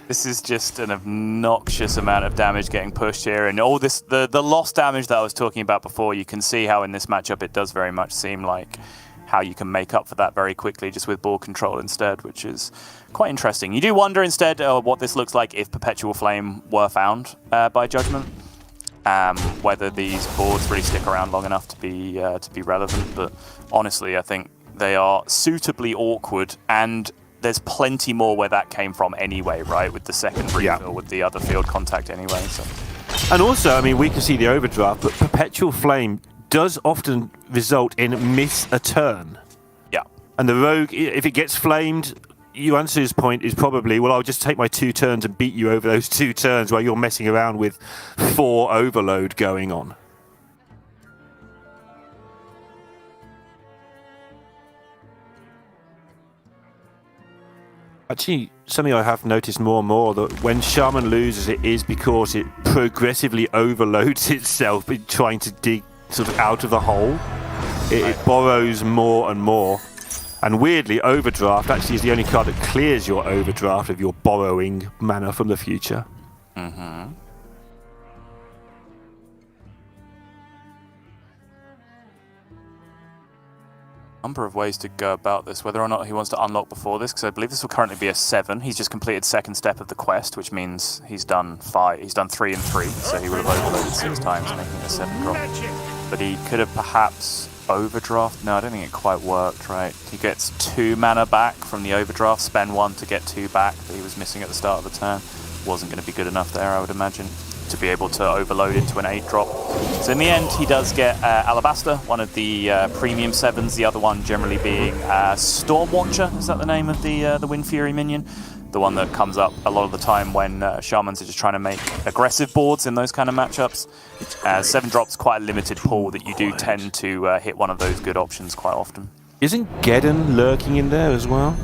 This is just an obnoxious amount of damage getting pushed here, and all this the lost damage that I was talking about before. You can see how in this matchup it does very much seem like how you can make up for that very quickly just with ball control instead, which is quite interesting. You do wonder instead what this looks like if Perpetual Flame were found by Judgement, whether these boards really stick around long enough to be relevant. But honestly, I think they are suitably awkward, and there's plenty more where that came from anyway, right? With the second refill, with the other field contact anyway. So. And also, I mean, we can see the overdraft, but Perpetual Flame does often result in miss a turn. Yeah. And the rogue, if it gets flamed, WEYuansu's point is probably, well, I'll just take my 2 turns and beat you over those 2 turns while you're messing around with 4 overload going on. Actually, something I have noticed more and more, that when Shaman loses, it is because it progressively overloads itself in trying to dig sort of out of the hole. It borrows more and more. And weirdly, Overdraft actually is the only card that clears your overdraft of your borrowing mana from the future. Mm-hmm. Number of ways to go about this, whether or not he wants to unlock before this, because I believe this will currently be a 7. He's just completed second step of the quest, which means he's done 3 and 3, so he would have overloaded 6 times, making it a 7 drop. But he could have perhaps overdraft. No, I don't think it quite worked, right? He gets 2 mana back from the overdraft, spend 1 to get 2 back that he was missing at the start of the turn. Wasn't going to be good enough there, I would imagine, to be able to overload into an 8 drop. So in the end, he does get Alabaster, one of the premium 7s, the other one generally being Stormwatcher. Is that the name of the Wind Fury minion? The one that comes up a lot of the time when Shamans are just trying to make aggressive boards in those kind of matchups. 7 drops, quite a limited pool that you do tend to hit one of those good options quite often. Isn't Geddon lurking in there as well?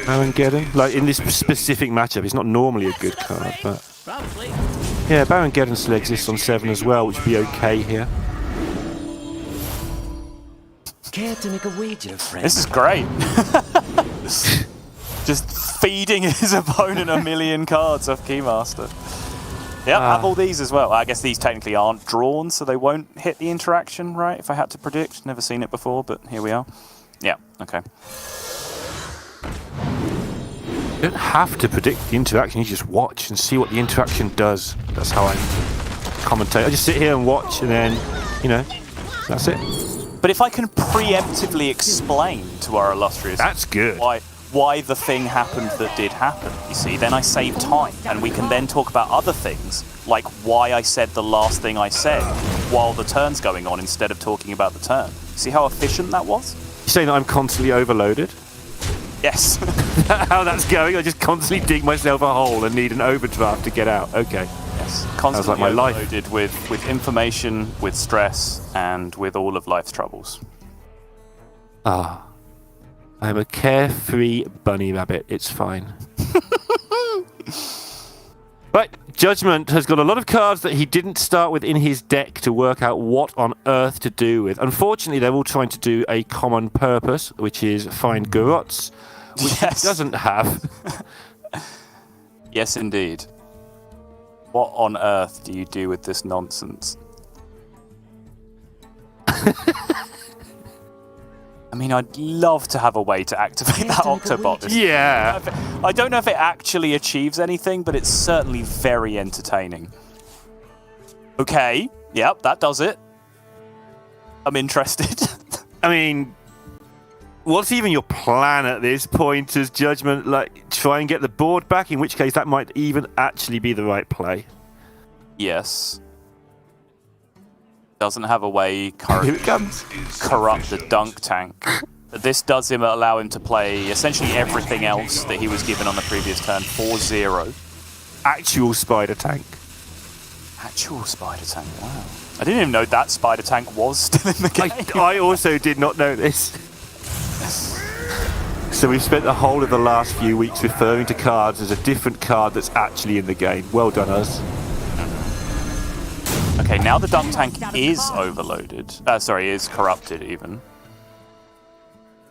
Baron Geddon? Like in this specific matchup, it's not normally a good card, but... yeah, Baron Geddon still exists on 7 as well, which would be okay here. Care to make a wager, friend? This is great. Just feeding his opponent a million cards off Keymaster. Yeah, have all these as well. I guess these technically aren't drawn, so they won't hit the interaction, right? If I had to predict. Never seen it before, but here we are. Yeah, okay. You don't have to predict the interaction, you just watch and see what the interaction does. That's how I commentate. I just sit here and watch and then, you know, that's it. But if I can preemptively explain to our illustrious... That's good. Why the thing happened that did happen, you see, then I save time, and we can then talk about other things, like why I said the last thing I said while the turn's going on instead of talking about the turn. See how efficient that was? You're saying that I'm constantly overloaded? Yes. How that's going? I just constantly dig myself a hole and need an overdraft to get out. Okay. Yes. Constantly like my life. overloaded with information, with stress, and with all of life's troubles. Ah. I'm a carefree bunny rabbit. It's fine. Right, Judgement has got a lot of cards that he didn't start with in his deck to work out what on earth to do with. Unfortunately, they're all trying to do a common purpose, which is find Garots, which he doesn't have. Yes, indeed. What on earth do you do with this nonsense? I mean, I'd love to have a way to activate that Octobot. Yeah. I don't know if it actually achieves anything, but it's certainly very entertaining. Okay, yep, that does it. I'm interested. I mean, what's even your plan at this point as Judgement? Like, try and get the board back, in which case that might even actually be the right play. Yes. Doesn't have a way Here it comes. corrupt the dunk tank. This does allow him to play essentially everything else that he was given on the previous turn. 4-0. Actual spider tank. Actual spider tank, wow. I didn't even know that spider tank was still in the game. I also did not know this. So we've spent the whole of the last few weeks referring to cards as a different card that's actually in the game. Well done, us. Okay, now the dunk tank is overloaded. Is corrupted even.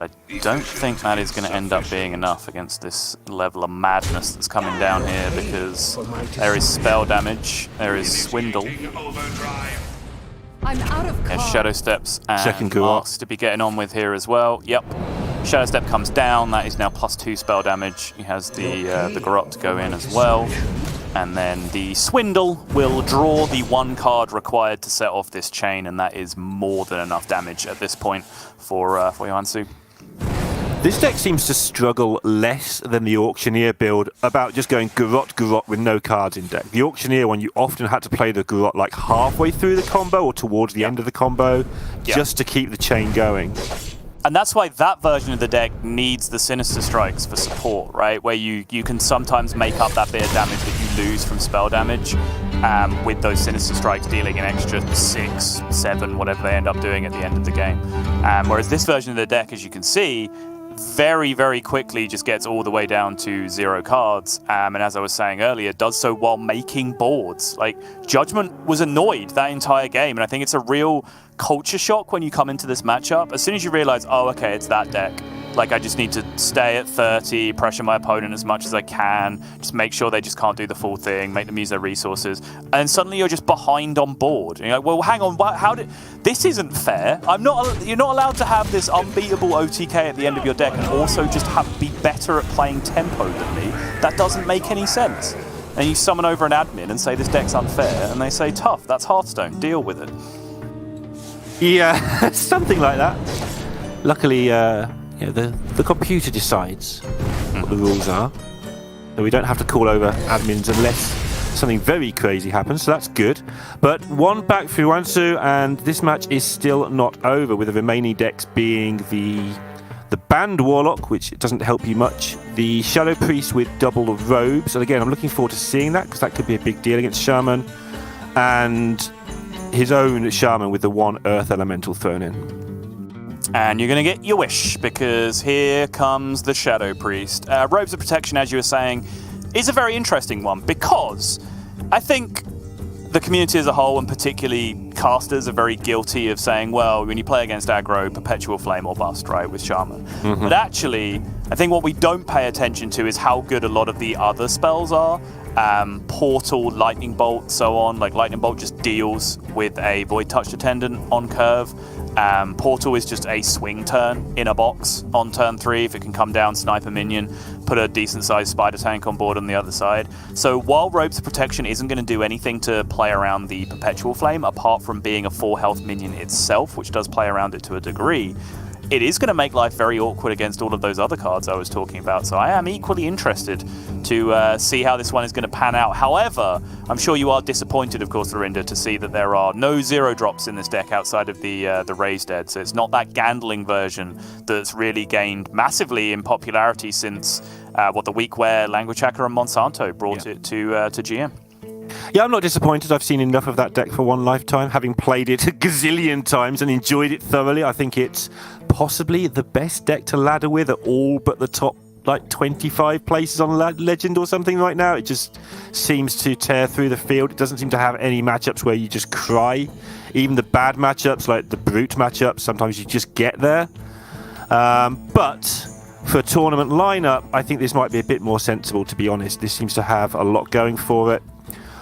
I don't think that is going to end up being enough against this level of madness that's coming down here, because there is spell damage, there is swindle. I'm out of There's cards. Shadow Steps and Second Guru. Masks to be getting on with here as well. Yep. Shadow Step comes down, that is now +2 spell damage. He has the Corrupt go in as well. And then the Swindle will draw the 1 card required to set off this chain, and that is more than enough damage at this point for WEYuansu. This deck seems to struggle less than the Auctioneer build about just going Garrot with no cards in deck. The Auctioneer one, you often had to play the Garrot like halfway through the combo or towards the end of the combo just to keep the chain going. And that's why that version of the deck needs the Sinister Strikes for support, right? Where you can sometimes make up that bit of damage that you lose from spell damage with those Sinister Strikes dealing an extra 6, 7, whatever they end up doing at the end of the game. Whereas this version of the deck, as you can see, very, very quickly just gets all the way down to 0 cards. And as I was saying earlier, does so while making boards. Like, Judgement was annoyed that entire game, and I think it's a real culture shock when you come into this matchup. As soon as you realize, oh, okay, it's that deck. Like, I just need to stay at 30, pressure my opponent as much as I can, just make sure they just can't do the full thing, make them use their resources, and then suddenly you're just behind on board. And you're like, well, hang on, how did this isn't fair? You're not allowed to have this unbeatable OTK at the end of your deck and also just be better at playing tempo than me. That doesn't make any sense. And you summon over an admin and say this deck's unfair, and they say, tough, that's Hearthstone, deal with it. Yeah, something like that. Luckily, the computer decides what the rules are. So we don't have to call over admins unless something very crazy happens, so that's good. But 1 back for WEYuansu, and this match is still not over, with the remaining decks being the Banned Warlock, which doesn't help you much, the Shadow Priest with double robes, and again, I'm looking forward to seeing that, because that could be a big deal against Shaman, and his own Shaman with the 1 Earth Elemental thrown in. And you're going to get your wish, because here comes the Shadow Priest. Robes of Protection, as you were saying, is a very interesting one, because I think the community as a whole, and particularly casters, are very guilty of saying, well, when you play against aggro, Perpetual Flame or bust, right, with Shaman. But actually, I think what we don't pay attention to is how good a lot of the other spells are. Portal, Lightning Bolt, so on. Like, Lightning Bolt just deals with a Void Touch Attendant on curve. Portal is just a swing turn in a box on turn 3. If it can come down, snipe a minion, put a decent-sized spider tank on board on the other side. So while Robes of Protection isn't going to do anything to play around the Perpetual Flame, apart from being a 4 health minion itself, which does play around it to a degree, it is going to make life very awkward against all of those other cards I was talking about. So I am equally interested to see how this one is going to pan out. However, I'm sure you are disappointed, of course, Lorinda, to see that there are no 0 drops in this deck outside of the Raised Dead. So it's not that Gandling version that's really gained massively in popularity since the week where Language Hacker and Monsanto brought it to GM. Yeah, I'm not disappointed. I've seen enough of that deck for one lifetime, having played it a gazillion times and enjoyed it thoroughly. I think it's possibly the best deck to ladder with at all but the top 25 places on Legend or something right now. It just seems to tear through the field. It doesn't seem to have any matchups where you just cry. Even the bad matchups, like the Brute matchups, sometimes you just get there. But for a tournament lineup, I think this might be a bit more sensible, to be honest. This seems to have a lot going for it.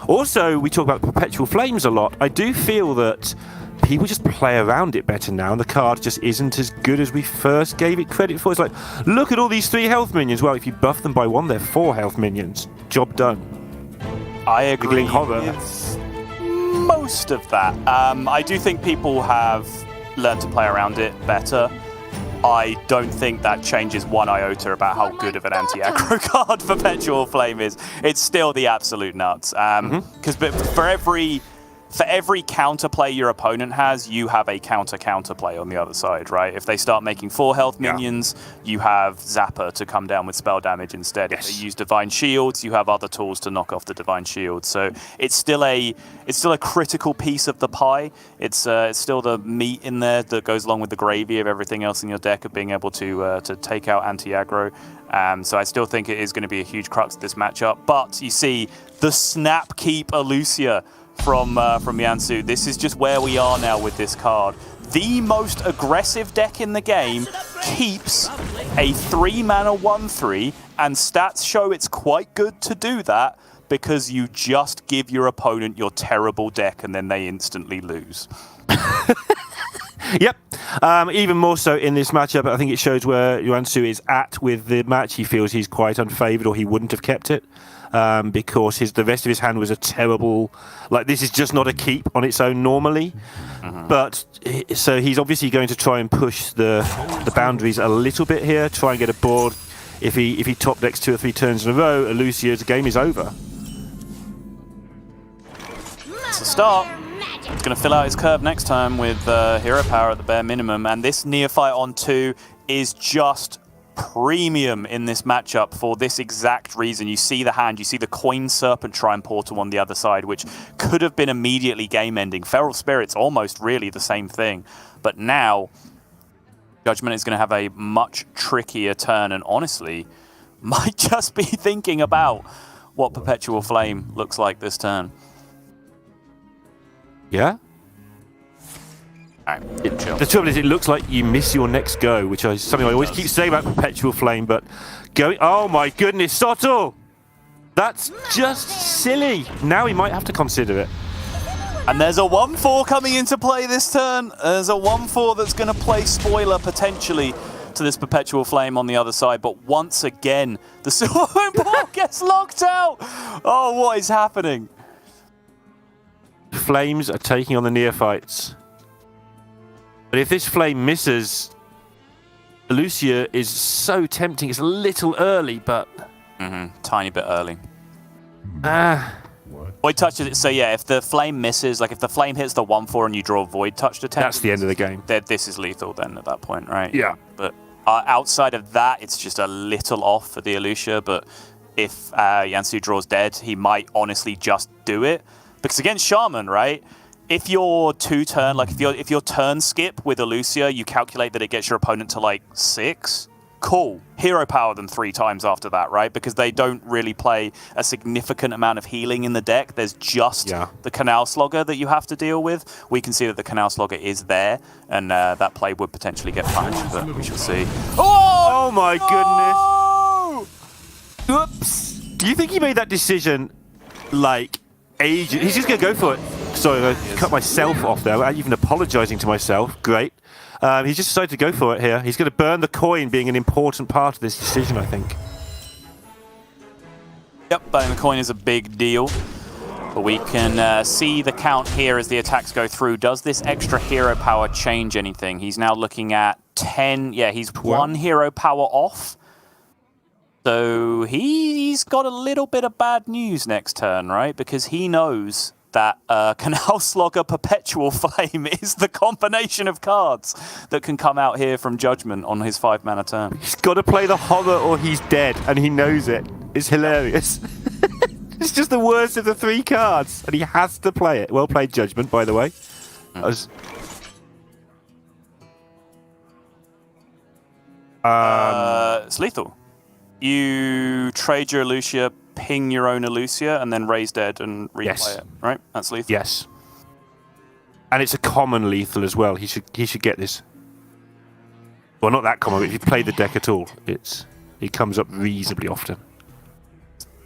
Also, we talk about Perpetual Flames a lot. I do feel that people just play around it better now, and the card just isn't as good as we first gave it credit for. It's like, look at all these 3 health minions. Well, if you buff them by 1, they're 4 health minions. Job done. I agree horror. with most of that. I do think people have learned to play around it better. I don't think that changes one iota about how good of an anti-aggro card Perpetual Flame is. It's still the absolute nuts. Because for every counterplay your opponent has, you have a counterplay on the other side, right? If they start making 4 health minions, you have Zapper to come down with spell damage instead. If they use Divine Shields, you have other tools to knock off the Divine Shields. So it's still a critical piece of the pie. It's still the meat in there that goes along with the gravy of everything else in your deck of being able to take out anti-aggro. So I still think it is going to be a huge crux of this matchup. But you see the Snap Keep Elucia from WEYuansu. This is just where we are now with this card. The most aggressive deck in the game keeps a 3-mana 1/3, and stats show it's quite good to do that because you just give your opponent your terrible deck and then they instantly lose. Yep. Even more so in this matchup, I think it shows where WEYuansu is at with the match. He feels he's quite unfavoured, or he wouldn't have kept it. Because the rest of his hand was a terrible... Like, this is just not a keep on its own normally. But, so he's obviously going to try and push the boundaries a little bit here, try and get a board. If he top decks 2 or 3 turns in a row, Elucia's game is over. It's a start. He's going to fill out his curve next time with hero power at the bare minimum. And this Neophyte on 2 is just premium in this matchup for this exact reason. You see the hand, you see the Coin Serpent Shrine Portal on the other side, which could have been immediately game-ending. Feral Spirit's almost really the same thing. But now, Judgement is going to have a much trickier turn, and honestly, might just be thinking about what Perpetual Flame looks like this turn. Yeah? The trouble is, it looks like you miss your next go, which is something I always keep saying about Perpetual Flame, but going... Oh my goodness, Sottle! That's just silly. Now he might have to consider it. And there's a 1/4 coming into play this turn. There's a 1/4 that's going to play spoiler potentially to this Perpetual Flame on the other side, but once again, the Silvermoon ball gets locked out! Oh, what is happening? Flames are taking on the Neophytes. But if this flame misses, Elucia is so tempting. It's a little early, but... Tiny bit early. Void Touch, so yeah, if the flame misses, like if the flame hits the 1/4 and you draw Void Touch to 10... That's the end of the game. This is lethal then at that point, right? Yeah. But outside of that, it's just a little off for the Elucia, but if WEYuansu draws dead, he might honestly just do it. Because against Shaman, right? If your if your turn skip with Elucia, you calculate that it gets your opponent to like 6. Cool. Hero power them 3 times after that, right? Because they don't really play a significant amount of healing in the deck. There's just the Canal Slogger that you have to deal with. We can see that the Canal Slogger is there, and that play would potentially get punished, but we shall see. Oh my goodness! Whoops! Do you think he made that decision like ages? He's just going to go for it. Sorry, I cut myself off there without even apologising to myself. Great. He's just decided to go for it here. He's going to burn the coin, being an important part of this decision, I think. Yep, burning the coin is a big deal. But we can see the count here as the attacks go through. Does this extra hero power change anything? He's now looking at 10. Yeah, he's 1 hero power off. So he's got a little bit of bad news next turn, right? Because he knows that Canal Slogger Perpetual Flame is the combination of cards that can come out here from Judgement on his 5-mana turn. He's got to play the horror or he's dead, and he knows it. It's hilarious. It's just the worst of the 3 cards, and he has to play it. Well played, Judgement, by the way. It's lethal. You trade your Elucia, ping your own Elucia, and then raise dead and replay it, right? That's lethal. Yes. And it's a common lethal as well. He should get this. Well, not that common, but if you play the deck at all, it comes up reasonably often.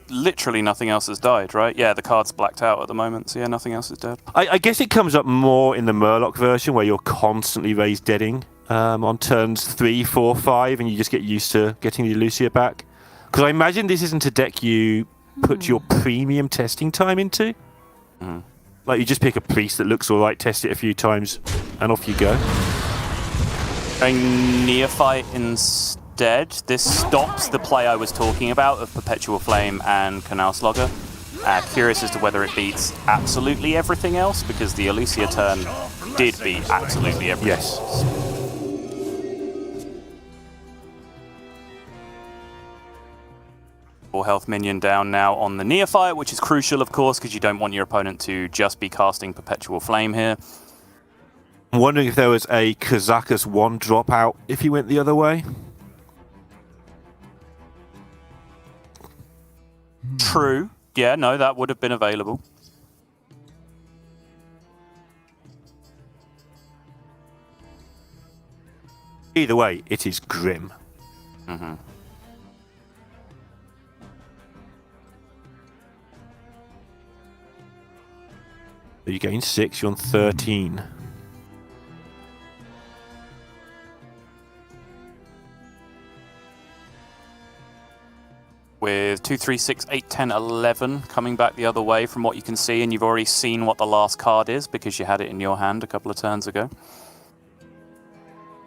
literally nothing else has died, right? Yeah, the card's blacked out at the moment, so yeah, nothing else is dead. I guess it comes up more in the Murloc version where you're constantly raised deading on turns 3, 4, 5, and you just get used to getting the Lucia back. Because I imagine this isn't a deck you put your premium testing time into. Like you just pick a priest that looks alright, test it a few times, and off you go. Going Neophyte instead. This stops the play I was talking about of Perpetual Flame and Canal Slugger. Curious as to whether it beats absolutely everything else, because the Elucia turn did beat absolutely everything Yes. else. Full health minion down now on the Neophyte, which is crucial, of course, because you don't want your opponent to just be casting Perpetual Flame here. I'm wondering if there was a Kazakus 1 drop out if he went the other way. True. Yeah, no, that would have been available. Either way, it is grim. So you gain 6, you're on 13. With 2, 3, 6, 8, 10, 11 coming back the other way from what you can see, and you've already seen what the last card is because you had it in your hand a couple of turns ago.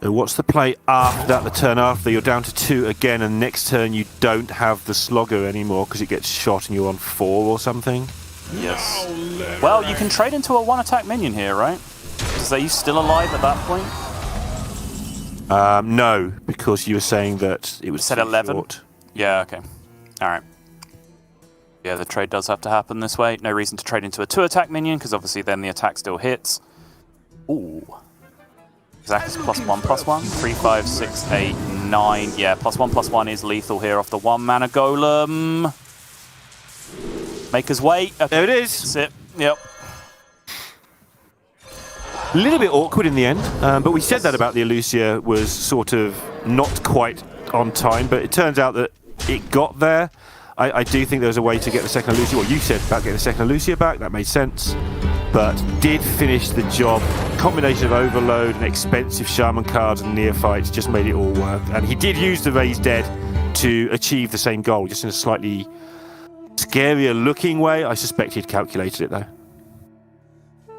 So what's the play after that? The turn after, you're down to 2 again, and next turn you don't have the Slogger anymore because it gets shot and you're on 4 or something. Yes. Well, you can trade into a 1-attack minion here, right? Is he still alive at that point? No, because you were saying that it was Set 11? short. Yeah, okay. Alright. Yeah, the trade does have to happen this way. No reason to trade into a 2-attack minion, because obviously then the attack still hits. Ooh. Zakus +1/+1. 3, 5, 6, 8, 9. Yeah, +1/+1 is lethal here off the 1-mana golem. Maker's Way. Okay. There it is. That's it. Yep. A little bit awkward in the end, but we said that about the Elucia was sort of not quite on time, but it turns out that it got there. I do think there was a way to get the second Elucia. Well, you said about getting the second Elucia back, that made sense, but did finish the job. Combination of Overload and expensive Shaman cards and Neophytes just made it all work. And he did use the Raise Dead to achieve the same goal, just in a slightly scarier looking way. I suspect he'd calculated it though.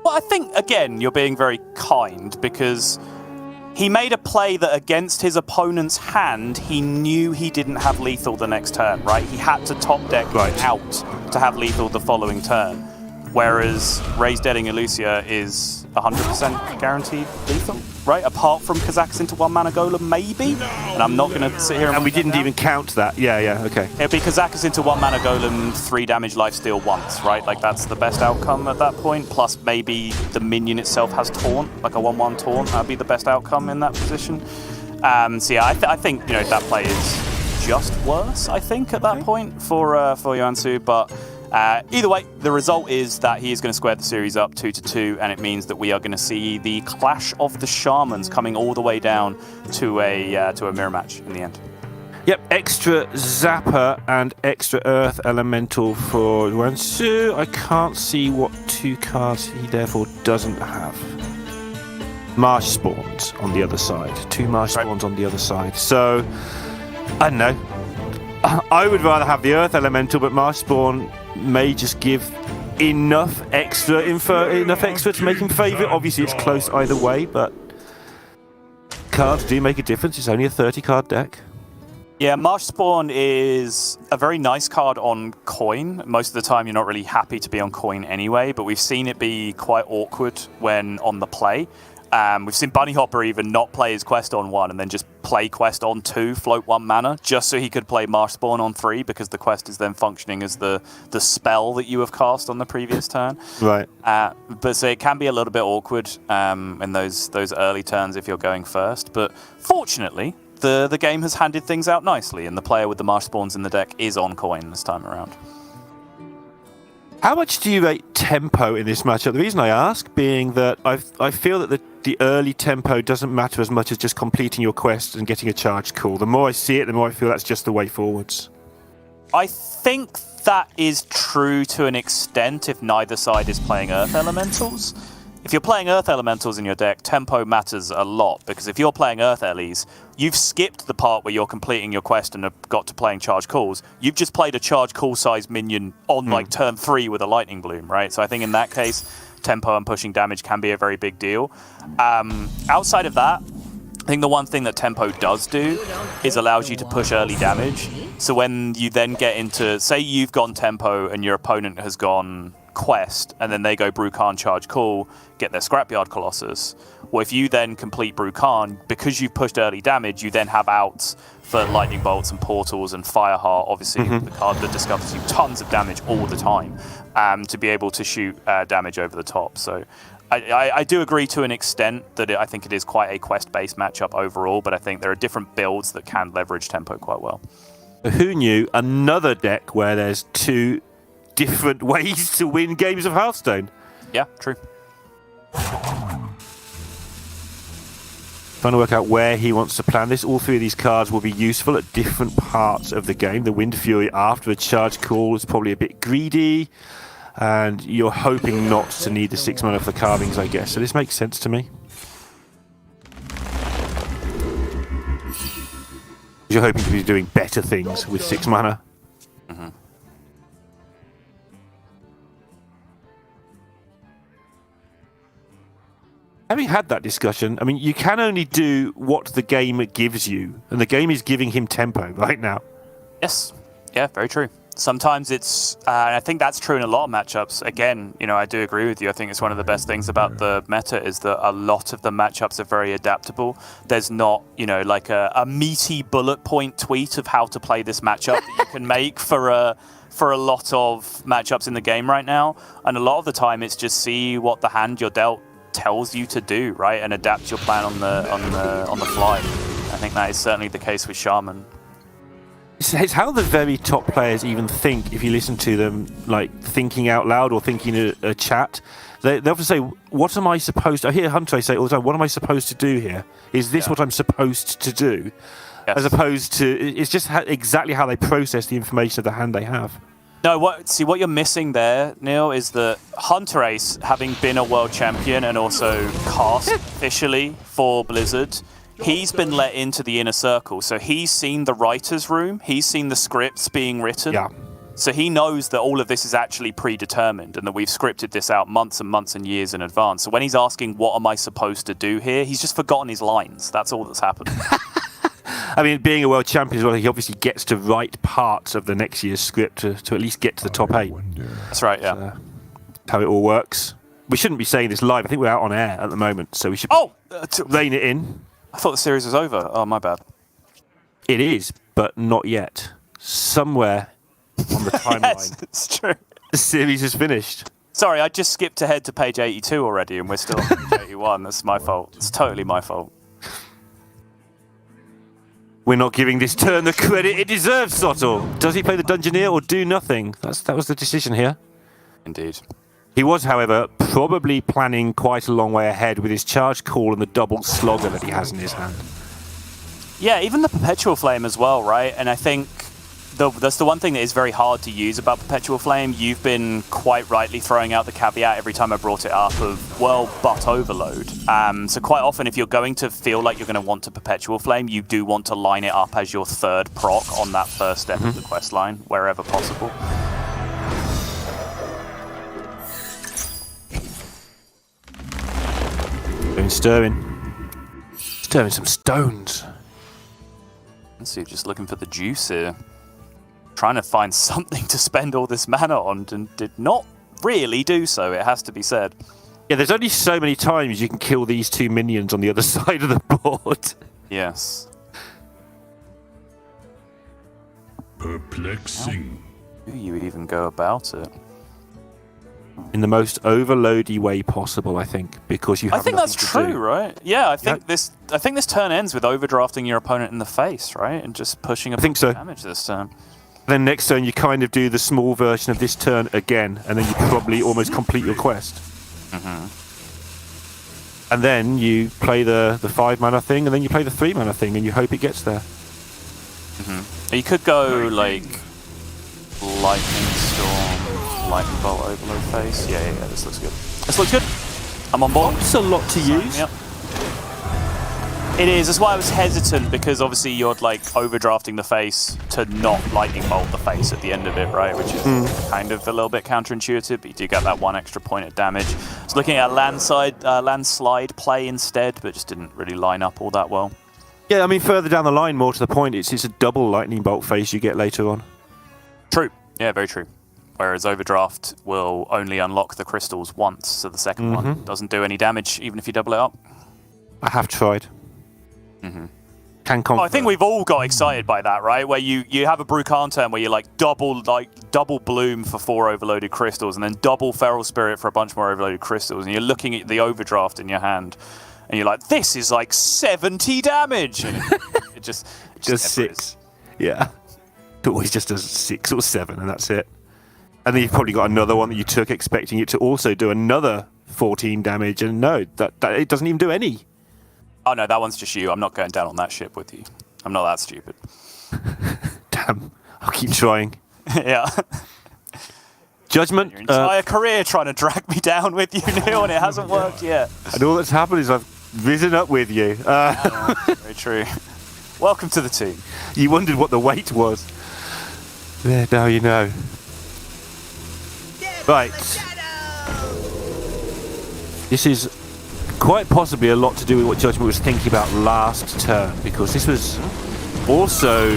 Well, I think, again, you're being very kind, because he made a play that against his opponent's hand, he knew he didn't have lethal the next turn, right? He had to top deck out to have lethal the following turn. Whereas Raise Deading Elucia is 100% guaranteed lethal, right? Apart from Kazakus into 1-mana golem, maybe? And I'm not going to sit here And we didn't even count that. Yeah, okay. It'd be Kazakus into 1-mana golem, 3 damage lifesteal once, right? Like, that's the best outcome at that point. Plus, maybe the minion itself has taunt, like a 1/1 taunt. That'd be the best outcome in that position. So yeah, I think, you know, that play is just worse, I think, at that point for WEYuansu. But either way, the result is that he is going to square the series up 2-2, and it means that we are going to see the clash of the Shamans coming all the way down to a mirror match in the end. Yep, extra Zapper and extra Earth Elemental for WEYuansu. I can't see what 2 cards he therefore doesn't have. Marsh Spawns on the other side. 2 Marsh Spawns on the other side. So, I don't know. I would rather have the Earth Elemental, but Marsh Spawn may just give enough extra to make him favourite. Obviously, it's close either way, but cards do make a difference. It's only a 30-card deck. Yeah, Marsh Spawn is a very nice card on coin. Most of the time, you're not really happy to be on coin anyway, but we've seen it be quite awkward when on the play. We've seen Bunny Hopper even not play his quest on 1 and then just play quest on 2, float 1 mana, just so he could play Marsh Spawn on 3, because the quest is then functioning as the spell that you have cast on the previous turn. Right. But so it can be a little bit awkward in those early turns if you're going first. But fortunately, the game has handed things out nicely, and the player with the Marsh Spawns in the deck is on coin this time around. How much do you rate tempo in this matchup? The reason I ask being that I feel that the early tempo doesn't matter as much as just completing your quest and getting a charged call. The more I see it, the more I feel that's just the way forwards. I think that is true to an extent if neither side is playing Earth Elementals. If you're playing Earth Elementals in your deck, tempo matters a lot, because if you're playing Earth Ellies, you've skipped the part where you're completing your quest and have got to playing Charge Calls. You've just played a Charge Call size minion on like turn 3 with a Lightning Bloom, right? So I think in that case, tempo and pushing damage can be a very big deal. Outside of that, I think the one thing that tempo does do is allows you to push early damage. So when you then get into, say you've gone tempo and your opponent has gone quest, and then they go Brukan, Charge Call, get their Scrapyard Colossus. Well, if you then complete Brukan, because you've pushed early damage, you then have outs for Lightning Bolts and Portals and Fireheart, obviously the card that discovers you tons of damage all the time, to be able to shoot damage over the top. So I do agree to an extent that I think it is quite a quest-based matchup overall, but I think there are different builds that can leverage tempo quite well. Who knew another deck where there's two different ways to win games of Hearthstone? Yeah, true. Trying to work out where he wants to plan this. All three of these cards will be useful at different parts of the game. The Wind Fury after a Charge Call is probably a bit greedy, and you're hoping not to need the 6 mana for carvings, I guess. So this makes sense to me. You're hoping to be doing better things with 6 mana. Having had that discussion, I mean, you can only do what the game gives you, and the game is giving him tempo right now. Yes. Yeah, very true. Sometimes it's, I think that's true in a lot of matchups. Again, you know, I do agree with you. I think it's one of the best things about the meta is that a lot of the matchups are very adaptable. There's not, you know, like a meaty bullet point tweet of how to play this matchup that you can make for a lot of matchups in the game right now. And a lot of the time it's just see what the hand you're dealt tells you to do, right, and adapt your plan on the fly. I think that is certainly the case with Shaman. It's how the very top players even think. If you listen to them, like thinking out loud or thinking a chat, they often say, "What am I supposed to?" I hear Hunter say all the time, "What am I supposed to do here? Is this what I'm supposed to do?" Yes. As opposed to, it's just exactly how they process the information of the hand they have. No, what you're missing there, Neil, is that Hunter Ace, having been a world champion and also cast officially for Blizzard, he's been let into the inner circle. So he's seen the writer's room, he's seen the scripts being written. Yeah. So he knows that all of this is actually predetermined and that we've scripted this out months and months and years in advance. So when he's asking, what am I supposed to do here? He's just forgotten his lines. That's all that's happened. I mean, being a world champion as well, he obviously gets to write parts of the next year's script to at least get to the top 8. That's right, yeah. How it all works. We shouldn't be saying this live. I think we're out on air at the moment, so we should rein it in. I thought the series was over. Oh, my bad. It is, but not yet. Somewhere on the timeline, Yes, it's true. the series is finished. Sorry, I just skipped ahead to page 82 already, and we're still on page 81. That's my fault. It's totally my fault. We're not giving this turn the credit it deserves, Sottle. Does he play the Dungeoneer or do nothing? That was the decision here. Indeed. He was, however, probably planning quite a long way ahead with his Charge Call and the double Slogger that he has in his hand. Yeah, even the Perpetual Flame as well, right? And I think that's the one thing that is very hard to use about Perpetual Flame. You've been quite rightly throwing out the caveat every time I brought it up of, well, but overload. So quite often if you're going to feel like you're going to want to Perpetual Flame, you do want to line it up as your third proc on that first step of the quest line, wherever possible. Stirring some stones. Let's see, just looking for the juice here. Trying to find something to spend all this mana on and did not really do so, it has to be said. Yeah, there's only so many times you can kill these two minions on the other side of the board. Yes. Perplexing. How do you even go about it? In the most overloady way possible, I think, because you have I think that's nothing to true, do. right? Yeah, I think this turn ends with overdrafting your opponent in the face, right? And just pushing a I think so. damage this turn. Then next turn you kind of do the small version of this turn again, and then you probably almost complete your quest. And then you play the 5 mana thing, and then you play the 3 mana thing, and you hope it gets there. You could go like Lightning Storm, Lightning Bolt Overload phase. Yeah, this looks good. This looks good. I'm on board. It's a lot to use. Yep. It is. That's why I was hesitant, because obviously you're like overdrafting the face to not lightning bolt the face at the end of it, right? Which is kind of a little bit counterintuitive, but you do get that 1 extra point of damage. I was looking at landslide play instead, but just didn't really line up all that well. Yeah, I mean, further down the line, more to the point, it's a double lightning bolt face you get later on. True. Yeah, very true. Whereas overdraft will only unlock the crystals once, so the second one doesn't do any damage, even if you double it up. I have tried. Can confirm. I think we've all got excited by that, right? Where you have a Brucan turn where you double bloom for 4 overloaded crystals, and then double feral spirit for a bunch more overloaded crystals, and you're looking at the overdraft in your hand, and you're like, this is like 70 damage. And it just 6. is. Yeah. It always just does 6 or 7, and that's it. And then you've probably got another one that you took expecting it to also do another 14 damage, and no, that it doesn't even do any. Oh no, that one's just you. I'm not going down on that ship with you. I'm not that stupid. Damn, I'll keep trying. Yeah. Judgement. Your entire career trying to drag me down with you, Neil, and it hasn't worked yet. And all that's happened is I've risen up with you. Very true. Welcome to the team. You wondered what the weight was. There, now you know. Right. This is quite possibly a lot to do with what Judgement was thinking about last turn, because this was also...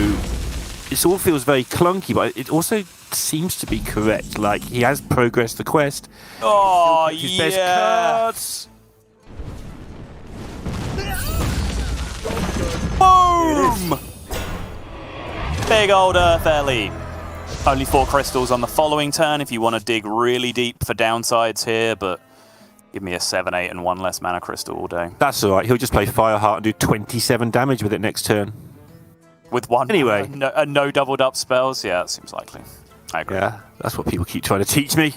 This all feels very clunky, but it also seems to be correct. Like, he has progressed the quest. Oh, His best cards. Boom! Big old Earth Ellie. Only 4 crystals on the following turn if you want to dig really deep for downsides here, but give me a 7, 8, and 1 less mana crystal all day. That's alright, he'll just play Fireheart and do 27 damage with it next turn. With 1 Anyway. no doubled up spells? Yeah, that seems likely. I agree. Yeah, that's what people keep trying to teach me.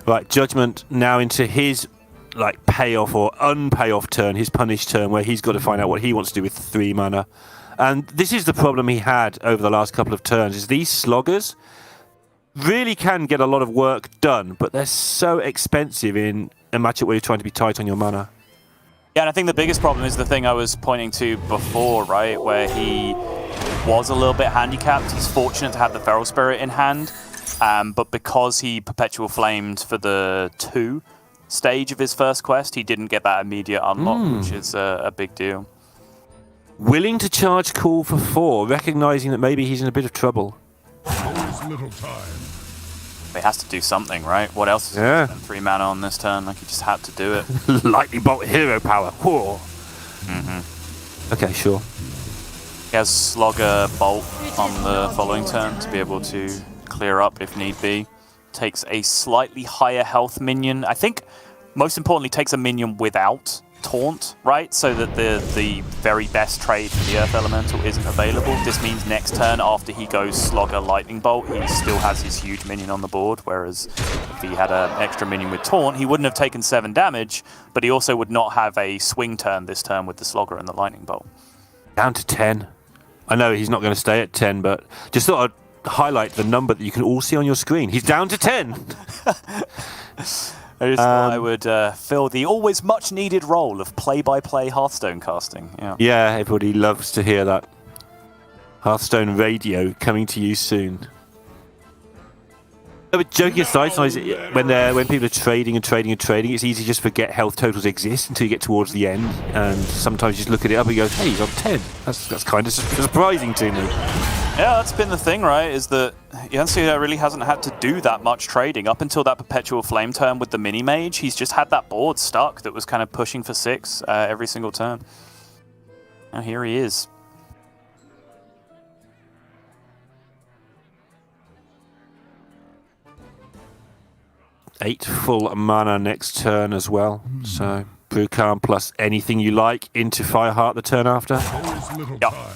Right, Judgement now into his like payoff or unpayoff turn, his punish turn, where he's got to find out what he wants to do with 3 mana. And this is the problem he had over the last couple of turns, is these sloggers really can get a lot of work done, but they're so expensive in a matchup where you're trying to be tight on your mana. Yeah, and I think the biggest problem is the thing I was pointing to before, right, where he was a little bit handicapped. He's fortunate to have the Feral Spirit in hand, but because he Perpetual Flamed for the 2 stage of his first quest, he didn't get that immediate unlock, which is a big deal. Willing to charge Cool for 4, recognizing that maybe he's in a bit of trouble. Always little time. He has to do something, right? What else is he Yeah. spend 3 mana on this turn? Like, he just had to do it. Lightning Bolt hero power. Whoa. Okay, sure. He has Slogger Bolt on the following turn to be able to clear up if need be. Takes a slightly higher health minion. I think, most importantly, takes a minion without Taunt, right? So that the very best trade for the Earth Elemental isn't available. This means next turn, after he goes Slogger Lightning Bolt, he still has his huge minion on the board, whereas if he had an extra minion with Taunt, he wouldn't have taken 7 damage, but he also would not have a swing turn this turn with the Slogger and the Lightning Bolt. Down to 10. I know he's not going to stay at 10, but just thought I'd highlight the number that you can all see on your screen. He's down to 10. I just thought I would fill the always much needed role of play-by-play Hearthstone casting. Yeah. Yeah, everybody loves to hear that. Hearthstone radio coming to you soon. No, but joking aside, sometimes when people are trading, it's easy to just forget health totals exist until you get towards the end, and sometimes you just look at it up and you go, hey, he's on 10. That's kind of surprising to me. Yeah, that's been the thing, right? Is that WEYuansu really hasn't had to do that much trading up until that Perpetual Flame turn with the Mini Mage. He's just had that board stuck that was kind of pushing for 6 every single turn. Now here he is. Eight full mana next turn as well. So Brucan plus anything you like into Fireheart the turn after. Always little Yep. time.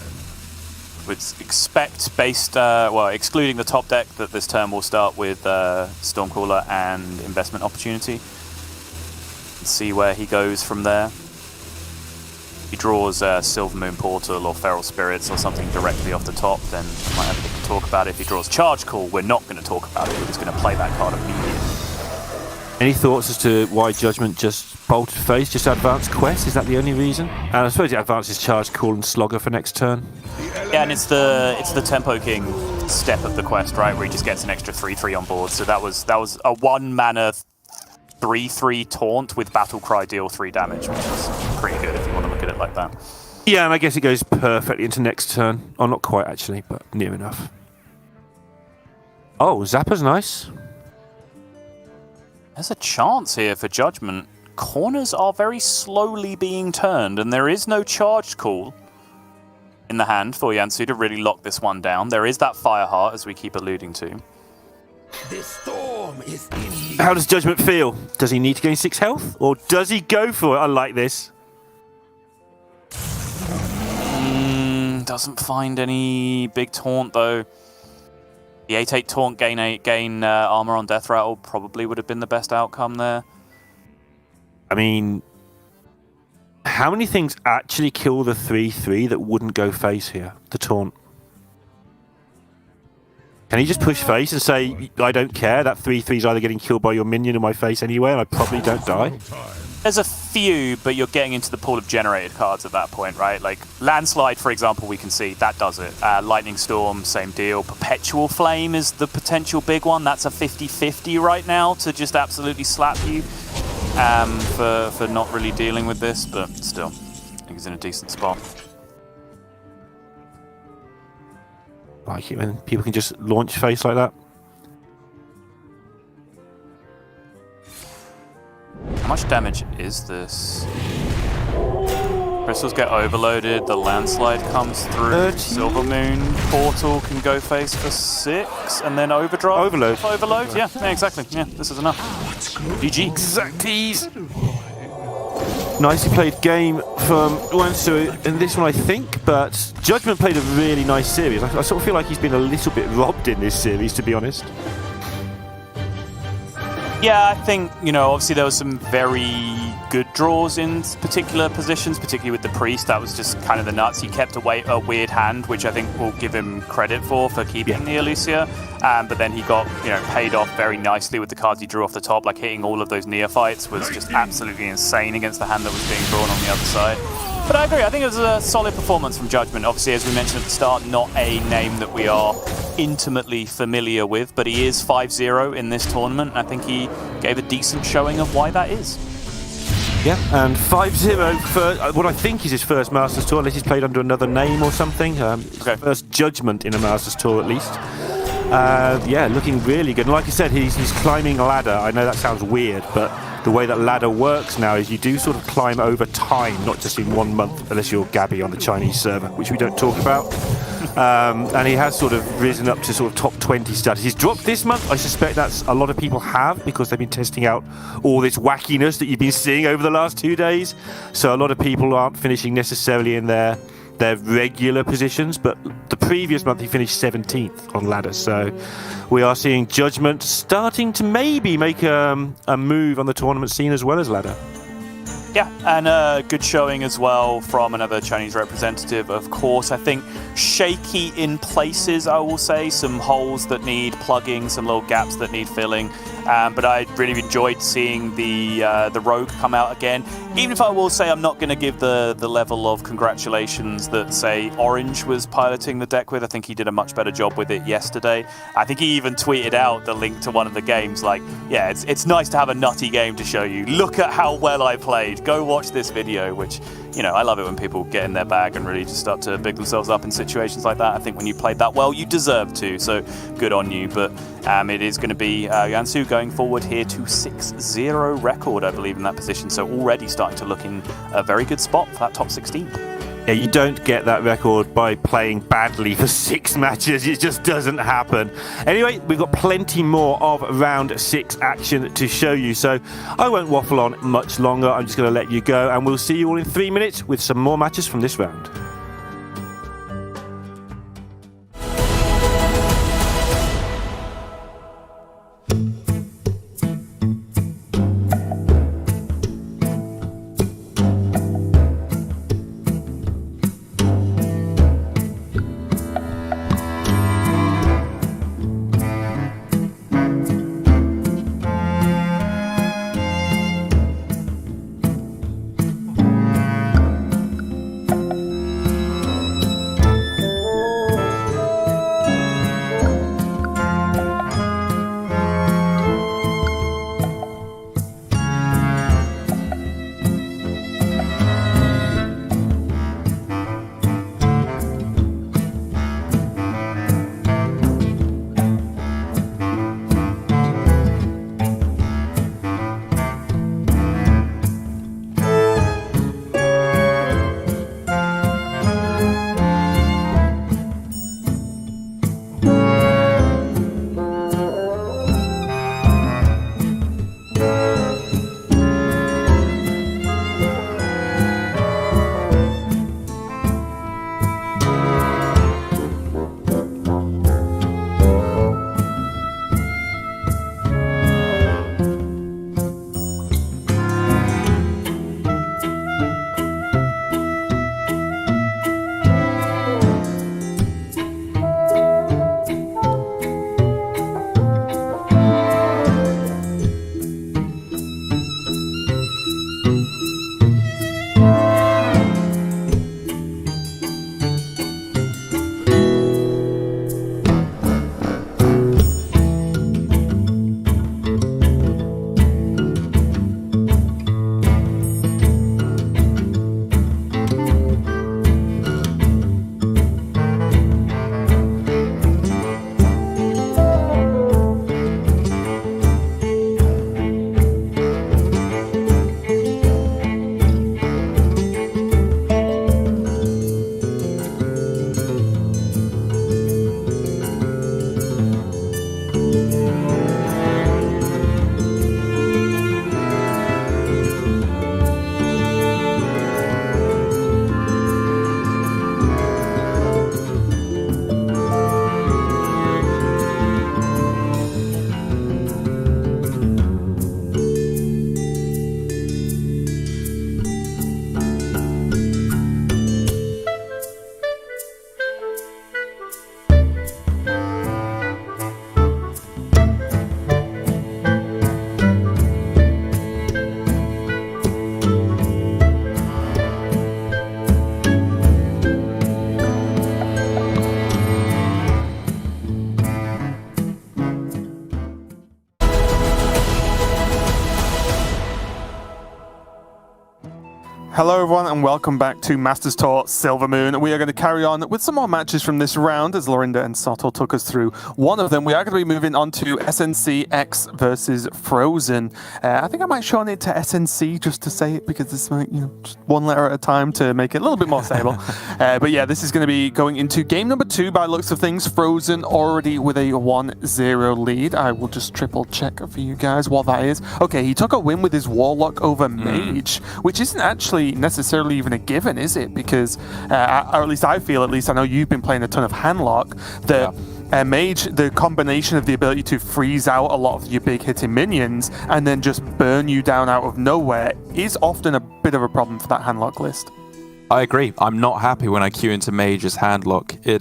Would expect, based, excluding the top deck, that this turn will start with Stormcaller and Investment Opportunity. Let's see where he goes from there. he draws Silvermoon Portal or Feral Spirits or something directly off the top, then we might have a bit to talk about it. If he draws Charge Call, we're not going to talk about it. We're just going to play that card immediately. Any thoughts as to why Judgement just bolted face, just advanced Quest? Is that the only reason? And I suppose it advances Charge Call and Slogger for next turn. Yeah, and it's the Tempo King step of the quest, right, where he just gets an extra 3/3 on board. So that was a 1-mana 3/3 taunt with Battle Cry deal 3 damage, which is pretty good if you want to look at it like that. Yeah, and I guess it goes perfectly into next turn. Oh, not quite actually, but near enough. Oh, Zappa's nice. There's a chance here for Judgement. Corners are very slowly being turned, and there is no Charged Call in the hand for WEYuansu to really lock this one down. There is that Fireheart, as we keep alluding to. The storm is in. How does Judgement feel? Does he need to gain 6 health? Or does he go for it? I like this. Doesn't find any big taunt, though. The 8/8 taunt gain armor on Death Rattle probably would have been the best outcome there. I mean, how many things actually kill the 3/3 that wouldn't go face here? The taunt. Can he just push face and say, I don't care, that 3/3 is either getting killed by your minion or my face anyway, and I probably don't die? There's a few, but you're getting into the pool of generated cards at that point, right? Like Landslide, for example, we can see that does it. Lightning Storm, same deal. Perpetual Flame is the potential big one. That's a 50-50 right now to just absolutely slap you for not really dealing with this, but still, I think he's in a decent spot. I like it when people can just launch face like that. How much damage is this? Crystals get overloaded, the Landslide comes through, 30. Silvermoon Portal can go face for 6, and then Overdrive. Overload, yeah, exactly. Yeah, this is enough. GG. Exacties. Nicely played game from WEYuansu in this one, I think, but Judgement played a really nice series. I sort of feel like he's been a little bit robbed in this series, to be honest. Yeah, I think, obviously there was some very good draws in particular positions, particularly with the Priest. That was just kind of the nuts. He kept a weird hand, which I think we'll give him credit for keeping the Elysia. But then he got, paid off very nicely with the cards he drew off the top. Like hitting all of those Neophytes was just absolutely insane against the hand that was being drawn on the other side. But I agree, I think it was a solid performance from Judgement. Obviously, as we mentioned at the start, not a name that we are intimately familiar with, but he is 5-0 in this tournament, and I think he gave a decent showing of why that is. Yeah, and 5-0 for what I think is his first Masters Tour, unless he's played under another name or something. First Judgement in a Masters Tour, at least. Yeah, looking really good. And like I said, he's climbing a ladder. I know that sounds weird, but the way that ladder works now is you do sort of climb over time, not just in 1 month, unless you're Gabby on the Chinese server, which we don't talk about. And he has sort of risen up to sort of top 20 status. He's dropped this month. I suspect that's a lot of people have, because they've been testing out all this wackiness that you've been seeing over the last 2 days. So a lot of people aren't finishing necessarily in their regular positions, but the previous month he finished 17th on ladder. So we are seeing Judgement starting to maybe make a move on the tournament scene as well as ladder. Yeah, and a good showing as well from another Chinese representative, of course. I think shaky in places, I will say. Some holes that need plugging, some little gaps that need filling. But I really enjoyed seeing the Rogue come out again. Even if I will say I'm not going to give the level of congratulations that, say, Orange was piloting the deck with. I think he did a much better job with it yesterday. I think he even tweeted out the link to one of the games. Like, yeah, it's nice to have a nutty game to show you. Look at how well I played. Go watch this video, which, I love it when people get in their bag and really just start to big themselves up in situations like that. I think when you played that well, you deserve to, so good on you. But it is going to be WEYuansu going forward here to 6-0 record, I believe, in that position. So already starting to look in a very good spot for that top 16. Yeah, you don't get that record by playing badly for 6 matches. It just doesn't happen. Anyway, we've got plenty more of round 6 action to show you, so I won't waffle on much longer. I'm just going to let you go, and we'll see you all in 3 minutes with some more matches from this round. Hello everyone and welcome back to Masters Tour Silvermoon. We are going to carry on with some more matches from this round as Lorinda and Soto took us through one of them. We are going to be moving on to SNCx versus Frozen. I think I might shorten it to SNC just to say it because it's like, just one letter at a time to make it a little bit more stable. But yeah, this is going to be going into game number 2 by looks of things. Frozen already with a 1-0 lead. I will just triple check for you guys what that is. Okay, he took a win with his Warlock over Mage, which isn't actually necessarily even a given, is it? Because, or at least I feel, I know you've been playing a ton of Handlock, Mage, the combination of the ability to freeze out a lot of your big hitting minions and then just burn you down out of nowhere is often a bit of a problem for that Handlock list. I agree. I'm not happy when I queue into Mage as Handlock. It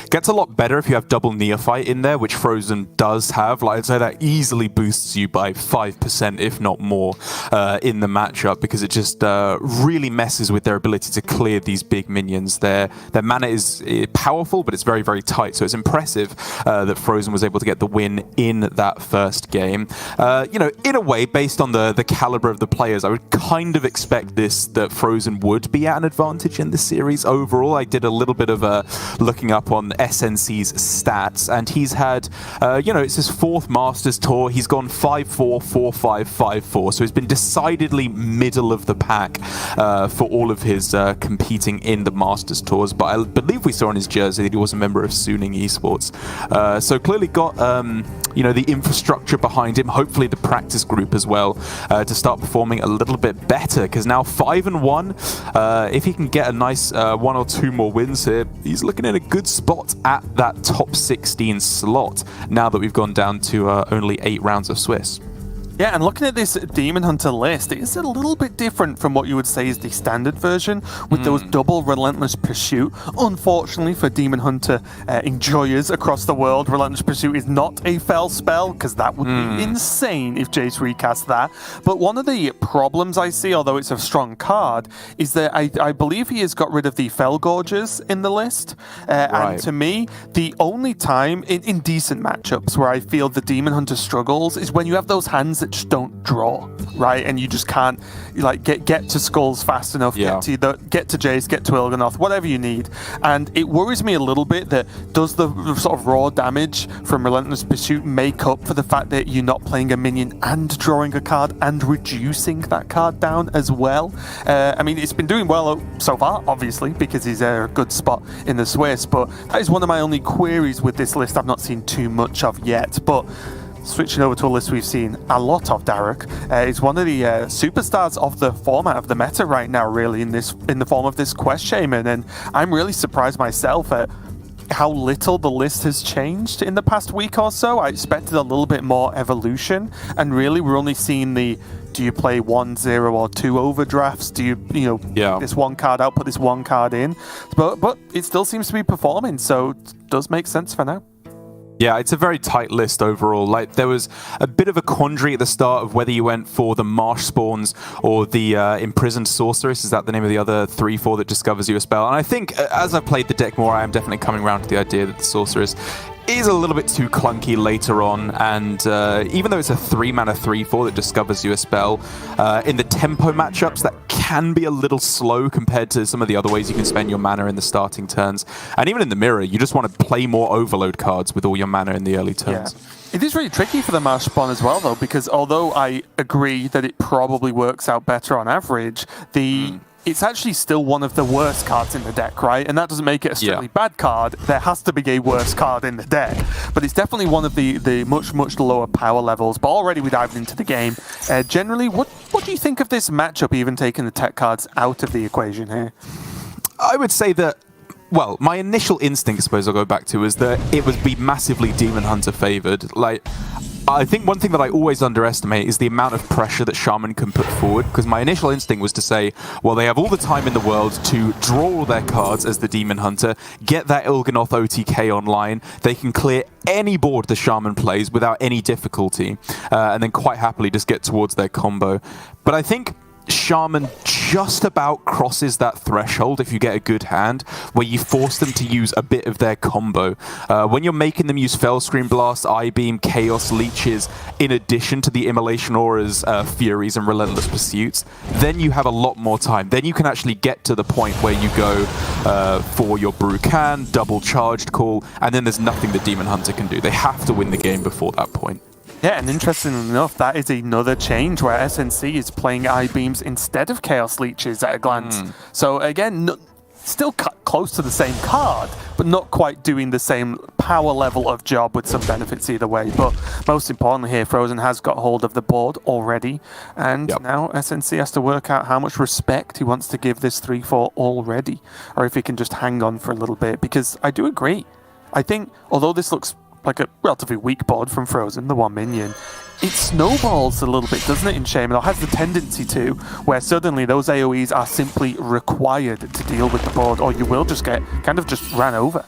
gets a lot better if you have double Neophyte in there, which Frozen does have. Like, I'd say that easily boosts you by 5%, if not more, in the matchup, because it just really messes with their ability to clear these big minions. Their mana is powerful, but it's very, very tight. So it's impressive that Frozen was able to get the win in that first game. In a way, based on the caliber of the players, I would kind of expect that Frozen would be at an advantage in this series overall. I did a little bit of looking up on SNC's stats, and he's had, it's his 4th Masters Tour. He's gone 5-4, 4-5, 5-4, so he's been decidedly middle of the pack for all of his competing in the Masters Tours, but I believe we saw on his jersey that he was a member of Suning Esports. So clearly got, the infrastructure behind him, hopefully the practice group as well, to start performing a little bit better, because now 5-1, if he can get a nice 1 or 2 more wins here, he's looking in a good spot at that top 16 slot now that we've gone down to only 8 rounds of Swiss. Yeah, and looking at this Demon Hunter list, it's a little bit different from what you would say is the standard version, with those double Relentless Pursuit. Unfortunately for Demon Hunter enjoyers across the world, Relentless Pursuit is not a fell spell, because that would be insane if Jace recast that. But one of the problems I see, although it's a strong card, is that I believe he has got rid of the Fell Gorges in the list. And to me, the only time in decent matchups where I feel the Demon Hunter struggles is when you have those hands that just don't draw, right? And you just can't get to skulls fast enough, get to Jace, get to Il'gynoth, whatever you need. And it worries me a little bit that does the sort of raw damage from Relentless Pursuit make up for the fact that you're not playing a minion and drawing a card and reducing that card down as well? It's been doing well so far, obviously, because he's a good spot in the Swiss, but that is one of my only queries with this list I've not seen too much of yet. But switching over to a list we've seen a lot of, Derek, is one of the superstars of the format of the meta right now, really, in the form of this Quest Shaman, and I'm really surprised myself at how little the list has changed in the past week or so. I expected a little bit more evolution, and really we're only seeing do you play 1, 0, or 2 overdrafts? Do you this one card out, put this one card in? But it still seems to be performing, so it does make sense for now. Yeah, it's a very tight list overall. Like, there was a bit of a quandary at the start of whether you went for the Marsh Spawns or the Imprisoned Sorceress. Is that the name of the other 3/4 that discovers you a spell? And I think as I've played the deck more, I am definitely coming around to the idea that the Sorceress is a little bit too clunky later on, and even though it's a 3-mana 3/4 that discovers you a spell, in the tempo matchups that can be a little slow compared to some of the other ways you can spend your mana in the starting turns. And even in the mirror, you just want to play more overload cards with all your mana in the early turns. Yeah. It is really tricky for the Marsh Spawn as well, though, because although I agree that it probably works out better on average, it's actually still one of the worst cards in the deck, right? And that doesn't make it a strictly bad card. There has to be a worse card in the deck. But it's definitely one of the much, much lower power levels. But already we dived into the game. Generally, what do you think of this matchup, even taking the tech cards out of the equation here? I would say that, well, my initial instinct, I suppose I'll go back to, is that it would be massively Demon Hunter favored. Like, I think one thing that I always underestimate is the amount of pressure that Shaman can put forward, because my initial instinct was to say, well, they have all the time in the world to draw all their cards as the Demon Hunter, get that Il'gynoth OTK online, they can clear any board the Shaman plays without any difficulty, and then quite happily just get towards their combo. But I think Shaman just about crosses that threshold if you get a good hand, where you force them to use a bit of their combo. When you're making them use Fellscream Blast, I-Beam, Chaos Leeches, in addition to the Immolation Auras, Furies, and Relentless Pursuits, then you have a lot more time. Then you can actually get to the point where you go for your Brucan, double charged call, and then there's nothing the Demon Hunter can do. They have to win the game before that point. Yeah, and interestingly enough, that is another change where SNC is playing I-Beams instead of Chaos Leeches at a glance. So again, still close to the same card, but not quite doing the same power level of job with some benefits either way. But most importantly here, Frozen has got hold of the board already, and now SNC has to work out how much respect he wants to give this 3-4 already, or if he can just hang on for a little bit, because I do agree. I think, although this looks like a relatively weak board from Frozen, the one minion, it snowballs a little bit, doesn't it, in Shaman, or has the tendency to, where suddenly those AoEs are simply required to deal with the board, or you will just get kind of just ran over.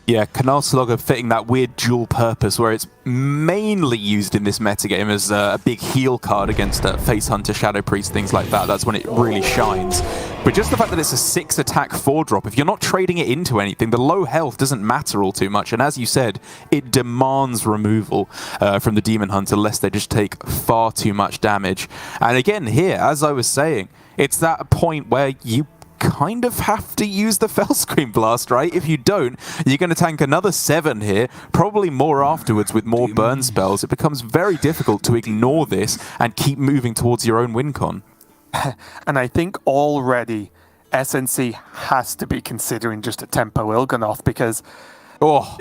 Yeah, Canal Slogger fitting that weird dual purpose where it's mainly used in this metagame as a big heal card against Face Hunter, Shadow Priest, things like that. That's when it really shines. But just the fact that it's a 6 attack 4-drop, if you're not trading it into anything, the low health doesn't matter all too much. And as you said, it demands removal from the Demon Hunter, lest they just take far too much damage. And again, here, as I was saying, it's that point where you kind of have to use the Fellscream Blast, right? If you don't, you're going to tank another 7 here, probably more afterwards with more burn spells. It becomes very difficult to ignore this and keep moving towards your own win con. And I think already SNC has to be considering just a tempo Il'gynoth, because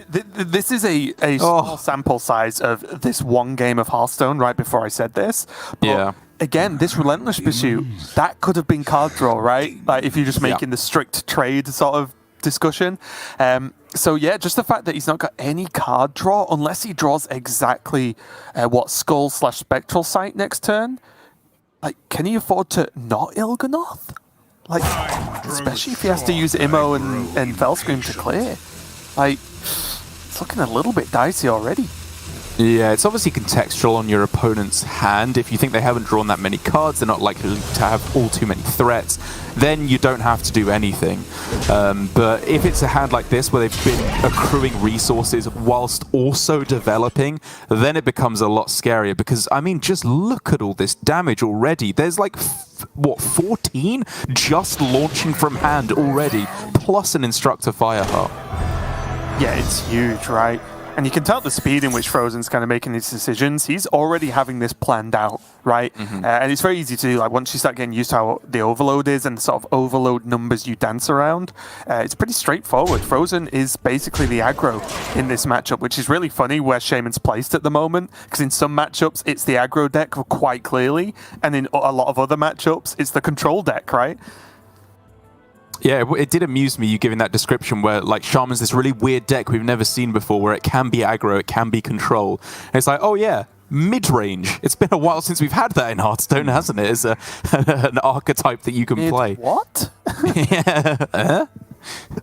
this is a small sample size of this one game of Hearthstone right before I said this. But again, this Relentless Pursuit, that could have been card draw, right? Like if you're just making the strict trade sort of discussion. So yeah, just the fact that he's not got any card draw, unless he draws exactly what Skull/Spectral Sight next turn. Like, can he afford to not Il'gynoth? Like, especially if he has to use Immo and Fellscream to clear. Like, it's looking a little bit dicey already. Yeah, it's obviously contextual on your opponent's hand. If you think they haven't drawn that many cards, they're not likely to have all too many threats, then you don't have to do anything. But if it's a hand like this where they've been accruing resources whilst also developing, then it becomes a lot scarier because, I mean, just look at all this damage already. There's like, what, 14 just launching from hand already, plus an Instructor Fireheart. Yeah, it's huge, right? And you can tell the speed in which Frozen's kind of making these decisions. He's already having this planned out, right? And it's very easy to do. Like once you start getting used to how the overload is and the sort of overload numbers you dance around, it's pretty straightforward. Frozen is basically the aggro in this matchup, which is really funny where Shaman's placed at the moment. Because in some matchups, it's the aggro deck quite clearly. And in a lot of other matchups, it's the control deck, right? Yeah, it did amuse me, you giving that description where, like, Shaman's this really weird deck we've never seen before, where it can be aggro, it can be control. And it's like, oh yeah, mid-range. It's been a while since we've had that in Hearthstone, hasn't it? It's an archetype that you can play. What? Yeah.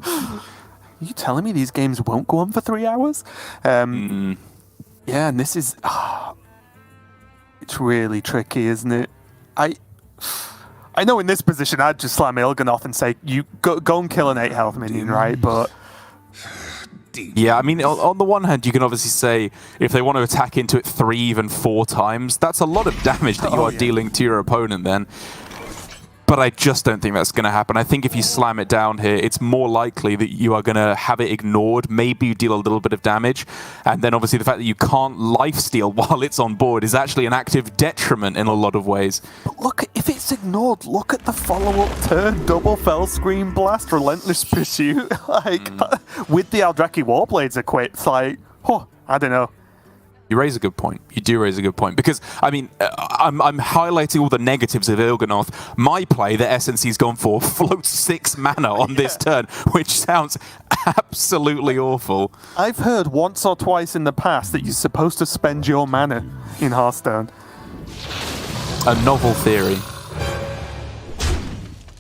Are you telling me these games won't go on for 3 hours? Yeah, and this is... it's really tricky, isn't it? I know in this position I'd just slam Il'gynoth and say, you go and kill an 8 health minion, right? But yeah, I mean, on the one hand, you can obviously say if they want to attack into it 3, even 4 times, that's a lot of damage that you are dealing to your opponent then. But I just don't think that's going to happen. I think if you slam it down here, it's more likely that you are going to have it ignored. Maybe you deal a little bit of damage. And then obviously the fact that you can't lifesteal while it's on board is actually an active detriment in a lot of ways. But look, if it's ignored, look at the follow-up turn. Double Fellscream Blast, Relentless Pursuit. With the Eldrazi Warblades equipped, like, I don't know. You raise a good point. You do raise a good point. Because, I mean, I'm highlighting all the negatives of Il'gynoth. My play that SNC's gone for floats 6 mana on this turn, which sounds absolutely awful. I've heard once or twice in the past that you're supposed to spend your mana in Hearthstone. A novel theory.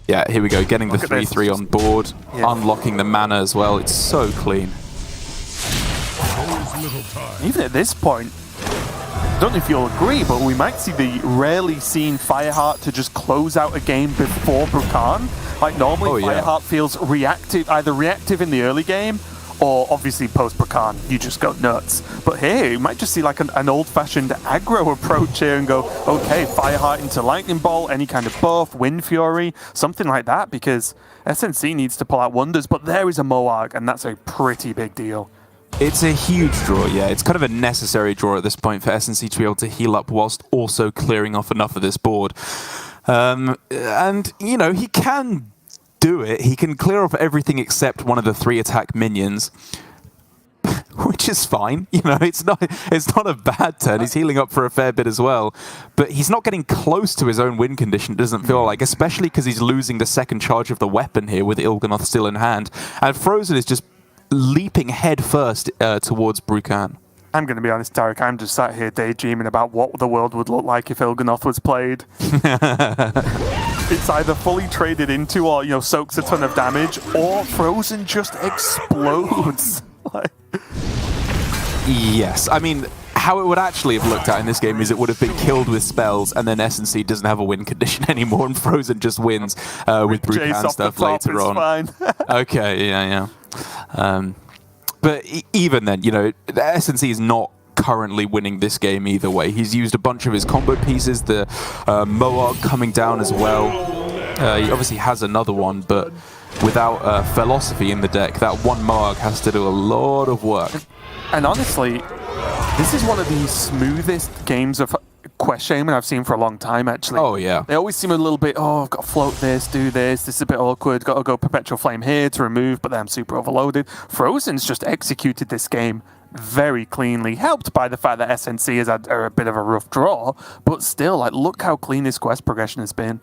Yeah, here we go. Getting the 3/3 on board. Yeah. Unlocking the mana as well. It's so clean. Even at this point, I don't know if you'll agree, but we might see the rarely seen Fireheart to just close out a game before Brukan. Like normally, Fireheart feels reactive, either reactive in the early game, or obviously post Brukan, you just go nuts. But here, you might just see like an old-fashioned aggro approach here and go, okay, Fireheart into Lightning Bolt, any kind of buff, Wind Fury, something like that, because SNC needs to pull out wonders, but there is a Moarg, and that's a pretty big deal. It's a huge draw, yeah. It's kind of a necessary draw at this point for SNC to be able to heal up whilst also clearing off enough of this board. And, you know, he can do it. He can clear off everything except one of the 3 attack minions, which is fine. You know, it's not a bad turn. He's healing up for a fair bit as well. But he's not getting close to his own win condition, it doesn't feel like, especially because he's losing the second charge of the weapon here with Il'gynoth still in hand. And Frozen is just leaping head first towards Brukan. I'm going to be honest, Tarek, I'm just sat here daydreaming about what the world would look like if Il'gynoth was played. It's either fully traded into or, you know, soaks a ton of damage, or Frozen just explodes. Yes, I mean, how it would actually have looked at in this game is it would have been killed with spells, and then SNC doesn't have a win condition anymore, and Frozen just wins with Brukan stuff later on. Fine. Okay, yeah. But even then, you know, the SNC is not currently winning this game either way. He's used a bunch of his combo pieces, the Moarg coming down as well. He obviously has another one, but without Philosophy in the deck, that one Moarg has to do a lot of work. And honestly, this is one of the smoothest games of Quest Shaman I've seen for a long time, actually. Oh, yeah. They always seem a little bit, I've got to float this, do this is a bit awkward, got to go Perpetual Flame here to remove, but then I'm super overloaded. Frozen's just executed this game very cleanly, helped by the fact that SNC has had a bit of a rough draw, but still, like, look how clean his quest progression has been.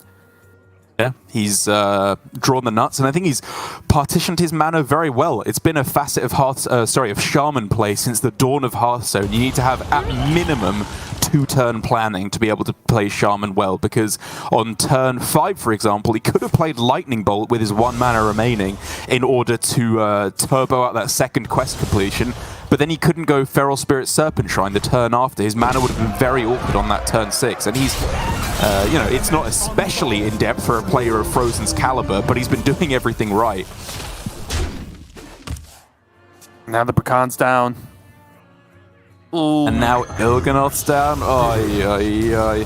Yeah, he's drawn the nuts, and I think he's partitioned his mana very well. It's been a facet of Shaman play since the dawn of Hearthstone. You need to have, at minimum, 2-turn planning to be able to play Shaman well, because on turn 5, for example, he could have played Lightning Bolt with his 1 mana remaining in order to turbo out that second quest completion, but then he couldn't go Feral Spirit Serpent Shrine the turn after. His mana would have been very awkward on that turn 6, and he's, you know, it's not especially in-depth for a player of Frozen's caliber, but he's been doing everything right. Now the Brukan's down. Ooh. And now Il'gynoth's down. Oy.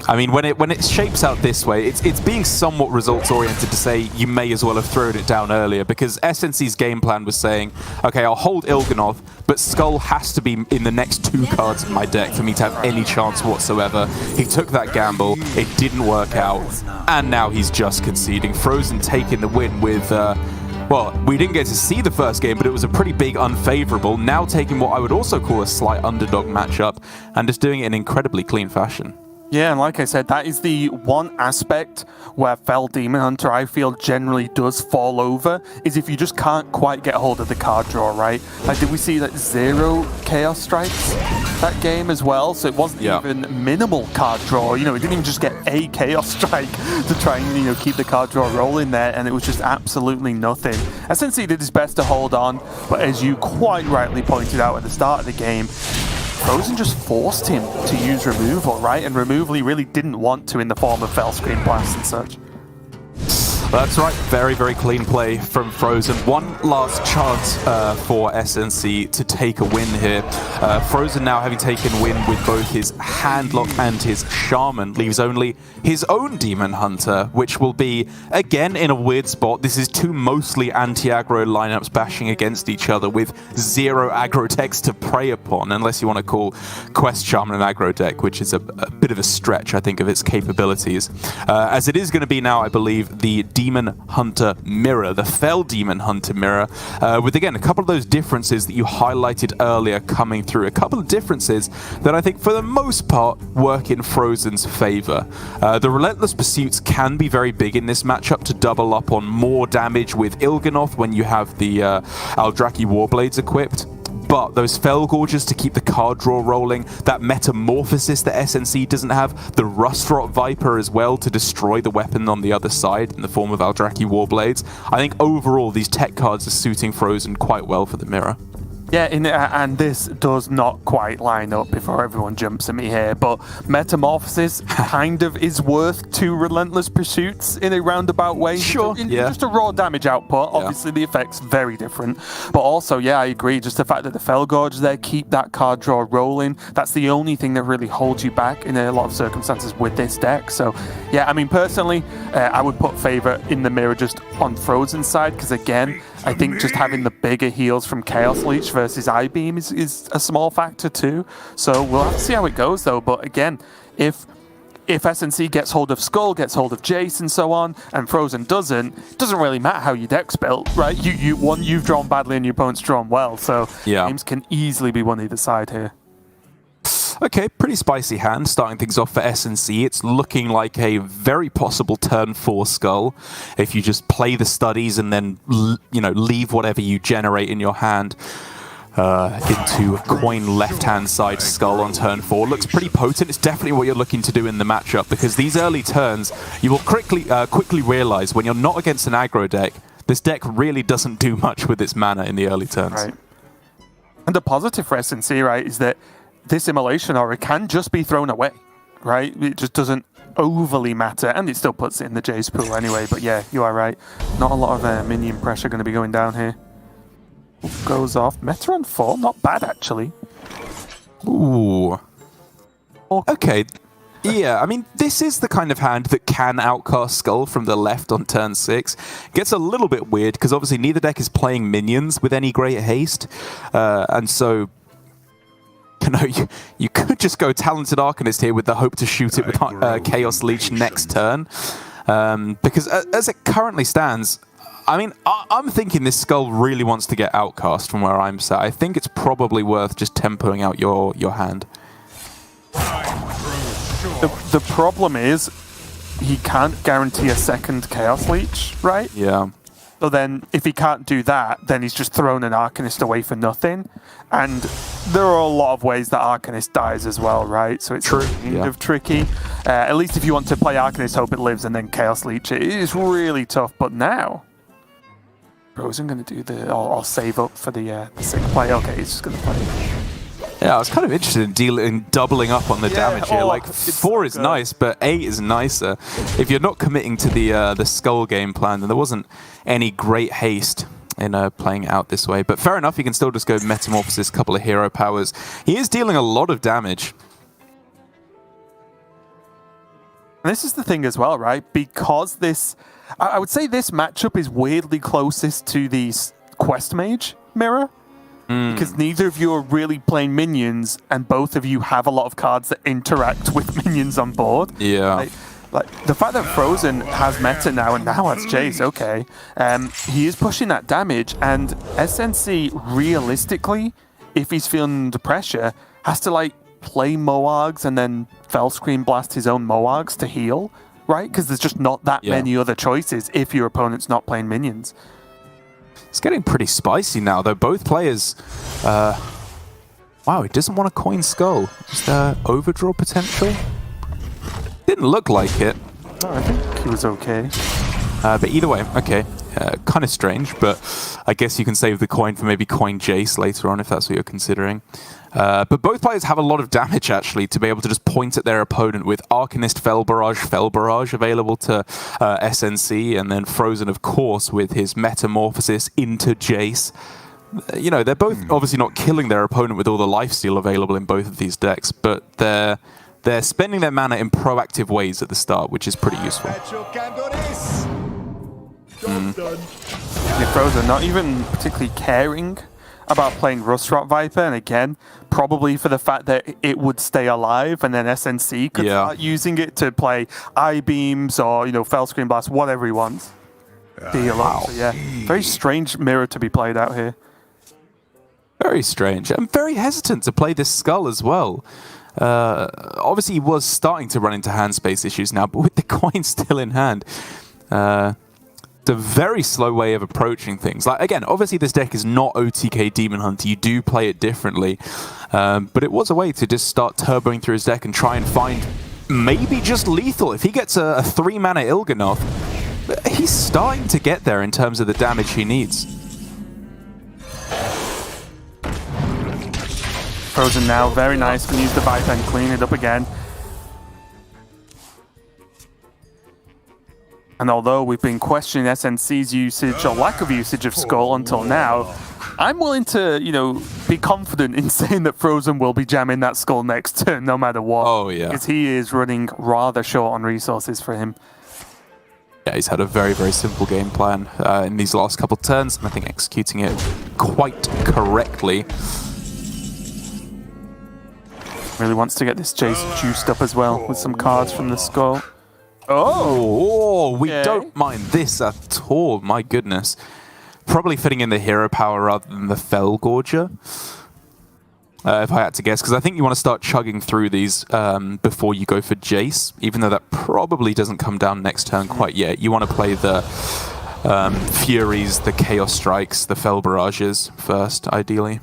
I mean, when it shapes out this way, it's being somewhat results-oriented to say you may as well have thrown it down earlier, because SNC's game plan was saying, okay, I'll hold Il'gynoth, but Skull has to be in the next 2 cards in my deck for me to have any chance whatsoever. He took that gamble, it didn't work out, and now he's just conceding. Frozen taking the win with... well, we didn't get to see the first game, but it was a pretty big unfavorable. Now taking what I would also call a slight underdog matchup, and just doing it in incredibly clean fashion. Yeah, and like I said, that is the one aspect where Fel Demon Hunter, I feel, generally does fall over, is if you just can't quite get hold of the card draw, right? Like, did we see like 0 Chaos Strikes that game as well? So it wasn't even minimal card draw. You know, it didn't even just get a Chaos Strike to try and, you know, keep the card draw rolling there, and it was just absolutely nothing. SNC did his best to hold on, but as you quite rightly pointed out at the start of the game, Frozen just forced him to use removal, right? And removal he really didn't want to in the form of Fell Screen Blast and such. That's right, very, very clean play from Frozen. One last chance for SNC to take a win here. Frozen now having taken win with both his Handlock and his Shaman, leaves only his own Demon Hunter, which will be, again, in a weird spot. This is 2 mostly anti-aggro lineups bashing against each other with 0 aggro decks to prey upon, unless you want to call Quest Shaman an aggro deck, which is a bit of a stretch, I think, of its capabilities. As it is going to be now, I believe, the Demon Hunter mirror, the Fel Demon Hunter mirror, with, again, a couple of those differences that you highlighted earlier coming through. A couple of differences that I think, for the most part, work in Frozen's favor. The Relentless Pursuits can be very big in this matchup to double up on more damage with Il'gynoth when you have the Aldraki Warblades equipped. But those Fel Gorges to keep the card draw rolling, that Metamorphosis that SNC doesn't have, the Rustrot Viper as well to destroy the weapon on the other side in the form of Aldraki Warblades. I think overall these tech cards are suiting Frozen quite well for the mirror. Yeah, and this does not quite line up before everyone jumps at me here, but Metamorphosis kind of is worth 2 Relentless Pursuits in a roundabout way. Sure, yeah. Just a raw damage output. Yeah. Obviously, the effect's very different. But also, yeah, I agree. Just the fact that the Felgorge there, keep that card draw rolling. That's the only thing that really holds you back in a lot of circumstances with this deck. So, yeah, I mean, personally, I would put Favor in the mirror just on Frozen side, because again, I think just having the bigger heals from Chaos Leech versus I-Beam is a small factor too. So we'll have to see how it goes though. But again, if SNC gets hold of Skull, gets hold of Jace and so on, and Frozen doesn't, it doesn't really matter how your deck's built, right? You've drawn badly and your opponent's drawn well. So games can easily be one either side here. Okay, pretty spicy hand starting things off for SNC. It's looking like a very possible turn 4 Skull if you just play the studies and then leave whatever you generate in your hand into a coin left-hand side Skull on turn 4. Looks pretty potent. It's definitely what you're looking to do in the matchup, because these early turns, you will quickly realize when you're not against an aggro deck, this deck really doesn't do much with its mana in the early turns. Right. And the positive for SNC, right, is that this Immolation Aura can just be thrown away, right? It just doesn't overly matter, and it still puts it in the Jace pool anyway. But yeah, you are right. Not a lot of minion pressure going to be going down here. Goes off. Meta on 4, not bad actually. Ooh. Okay. Yeah, I mean, this is the kind of hand that can outcast Skull from the left on turn 6. Gets a little bit weird, because obviously neither deck is playing minions with any great haste. And so, you could just go Talented Arcanist here with the hope to shoot it with Chaos Leech next turn. Because as it currently stands, I mean, I'm thinking this Skull really wants to get outcast from where I'm sat. I think it's probably worth just tempoing out your hand. The problem is, he can't guarantee a second Chaos Leech, right? Yeah. So then, if he can't do that, then he's just thrown an Arcanist away for nothing. And there are a lot of ways that Arcanist dies as well, right? So it's kind of tricky. At least if you want to play Arcanist, hope it lives, and then Chaos Leech, it is really tough. But now, Frozen going to do I'll save up for the sick play. Okay, he's just going to play. Yeah, I was kind of interested in doubling up on the damage here. Like, 4 is nice, but 8 is nicer. If you're not committing to the Skull game plan, then there wasn't any great haste in playing it out this way. But fair enough, you can still just go Metamorphosis, couple of hero powers. He is dealing a lot of damage. And this is the thing as well, right? Because I would say this matchup is weirdly closest to the Quest Mage mirror. Because neither of you are really playing minions, and both of you have a lot of cards that interact with minions on board. Yeah. Like the fact that Frozen has meta now and now has Jace, okay. He is pushing that damage, and SNC, realistically, if he's feeling under pressure, has to play Moargs and then Fellscream blast his own Moargs to heal, right? Because there's just not that many other choices if your opponent's not playing minions. It's getting pretty spicy now, though. Both players... wow, he doesn't want a coin Skull. Just overdraw potential? Didn't look like it. No, I think he was okay. But either way, okay. Kind of strange, but I guess you can save the coin for maybe coin Jace later on if that's what you're considering. But both players have a lot of damage, actually, to be able to just point at their opponent with Arcanist Fel Barrage available to SNC, and then Frozen, of course, with his Metamorphosis into Jace. They're both obviously not killing their opponent with all the lifesteal available in both of these decks, but they're spending their mana in proactive ways at the start, which is pretty useful. Frozen not even particularly caring about playing Rustrot Viper, and again, probably for the fact that it would stay alive, and then SNC could start using it to play I-Beams or, Fellscream Blast, whatever he wants. So yeah, very strange mirror to be played out here. Very strange. I'm very hesitant to play this Skull as well. Obviously, he was starting to run into hand space issues now, but with the coin still in hand, it's a very slow way of approaching things. Again, obviously this deck is not OTK Demon Hunter. You do play it differently. But it was a way to just start turboing through his deck and try and find maybe just lethal. If he gets a 3-mana Il'gynoth, he's starting to get there in terms of the damage he needs. Frozen now, very nice. Can use the Viper and clean it up again. And although we've been questioning SNC's usage or lack of usage of Skull until now, I'm willing to, you know, be confident in saying that Frozen will be jamming that Skull next turn, no matter what. Oh, yeah. Because he is running rather short on resources for him. Yeah, he's had a very, very simple game plan in these last couple turns, and I think executing it quite correctly. Really wants to get this Jace juiced up as well with some cards from the Skull. Oh, we okay. don't mind this at all, my goodness. Probably fitting in the hero power rather than the Fell Gorger, if I had to guess, because I think you want to start chugging through these before you go for Jace, even though that probably doesn't come down next turn quite yet. You want to play the Furies, the Chaos Strikes, the Fell Barrages first, ideally.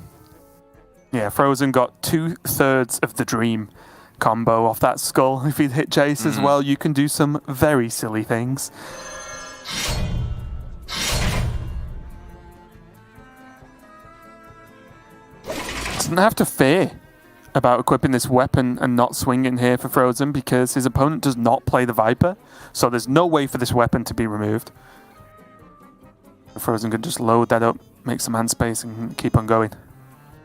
Yeah, Frozen got 2/3 of the Dream combo off that Skull. If you hit Jace as well, you can do some very silly things. Doesn't have to fear about equipping this weapon and not swinging here for Frozen because his opponent does not play the Viper, so there's no way for this weapon to be removed. Frozen could just load that up, make some hand space, and keep on going.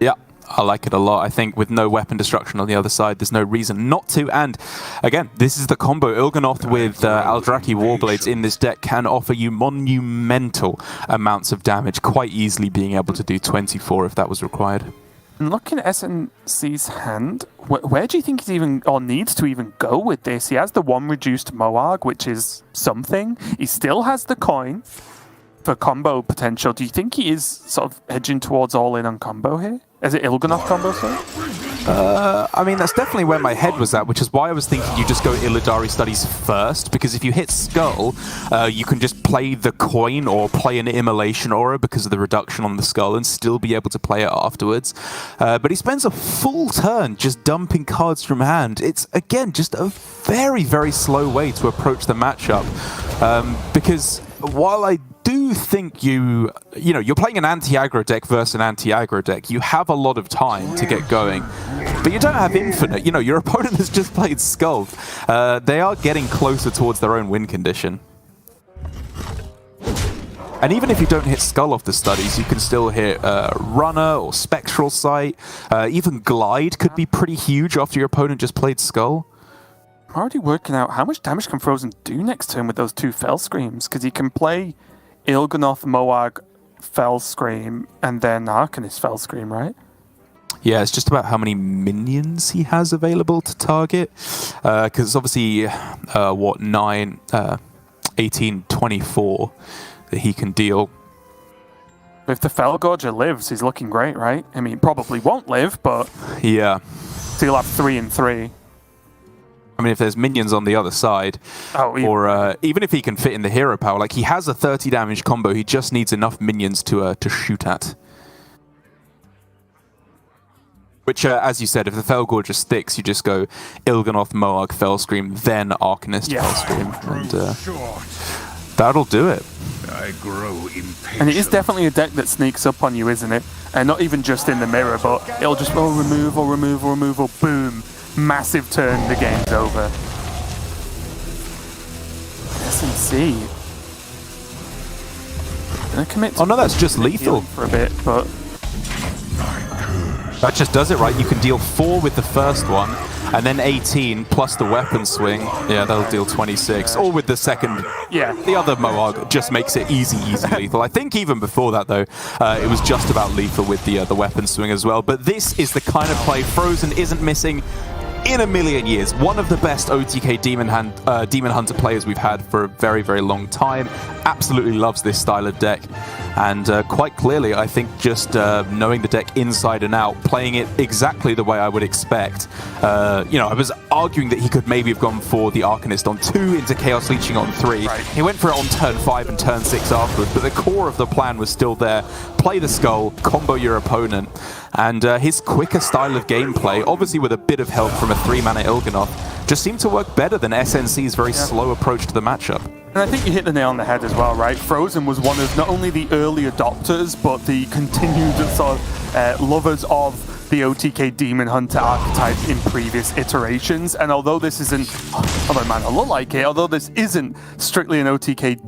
Yeah, I like it a lot. I think with no weapon destruction on the other side, there's no reason not to. And again, this is the combo. Il'gynoth with Aldraki Warblades in this deck can offer you monumental amounts of damage, quite easily being able to do 24 if that was required. And looking at SNC's hand, where do you think he's even, or needs to even go with this? He has the one reduced Moarg, which is something. He still has the coin for combo potential. Do you think he is sort of edging towards all in on combo here? Is it Il'gynoth combo, sorry? I mean, that's definitely where my head was at, which is why I was thinking you just go Illidari Studies first, because if you hit Skull, you can just play the coin or play an Immolation Aura because of the reduction on the Skull and still be able to play it afterwards. But he spends a full turn just dumping cards from hand. It's, again, just a very, very slow way to approach the matchup. Because while I do think you're playing an anti-aggro deck versus an anti-aggro deck, you have a lot of time to get going. But you don't have infinite. You know, your opponent has just played Skull. They are getting closer towards their own win condition. And even if you don't hit Skull off the studies, you can still hit Runner or Spectral Sight. Even Glide could be pretty huge after your opponent just played Skull. I'm already working out how much damage can Frozen do next turn with those two Fell Screams, because he can play Il'gynoth, Moarg, Fell Scream, and then Arcanist Fell Scream, right? Yeah, it's just about how many minions he has available to target. Because obviously, 18, 24 that he can deal. If the Fell Gorger lives, he's looking great, right? I mean, probably won't live, but yeah, so he'll have 3 and 3. I mean, if there's minions on the other side, or even if he can fit in the hero power, like he has a 30 damage combo, he just needs enough minions to shoot at. Which, as you said, if the Fell Gorger sticks, you just go Il'gynoth, Moarg, Fell Scream, then Arcanist, Fell Scream, and that'll do it. I grow impatient. And it is definitely a deck that sneaks up on you, isn't it? And not even just in the mirror, but it'll just remove, boom. Massive turn, the game's over. SNC. Gonna commit to that's just lethal for a bit, but that just does it, right? You can deal 4 with the first one, and then 18 plus the weapon swing. Yeah, that'll deal 26. Or with the second. yeah. The other Moarg just makes it easy lethal. I think even before that, though, it was just about lethal with the weapon swing as well. But this is the kind of play Frozen isn't missing in a million years. One of the best OTK Demon Hunter players we've had for a very, very long time. Absolutely loves this style of deck. And quite clearly, I think just knowing the deck inside and out, playing it exactly the way I would expect. I was arguing that he could maybe have gone for the Arcanist on 2 into Chaos Leeching on 3. Right. He went for it on turn 5 and turn 6 afterwards, but the core of the plan was still there. Play the Skull, combo your opponent, and his quicker style of gameplay, obviously with a bit of help from a 3-mana Il'gynoth, just seemed to work better than SNC's very slow approach to the matchup. And I think you hit the nail on the head as well, right? Frozen was one of not only the early adopters, but the continued sort of lovers of the OTK Demon Hunter archetype in previous iterations. And although this isn't, although it might not look like it, although this isn't strictly an OTK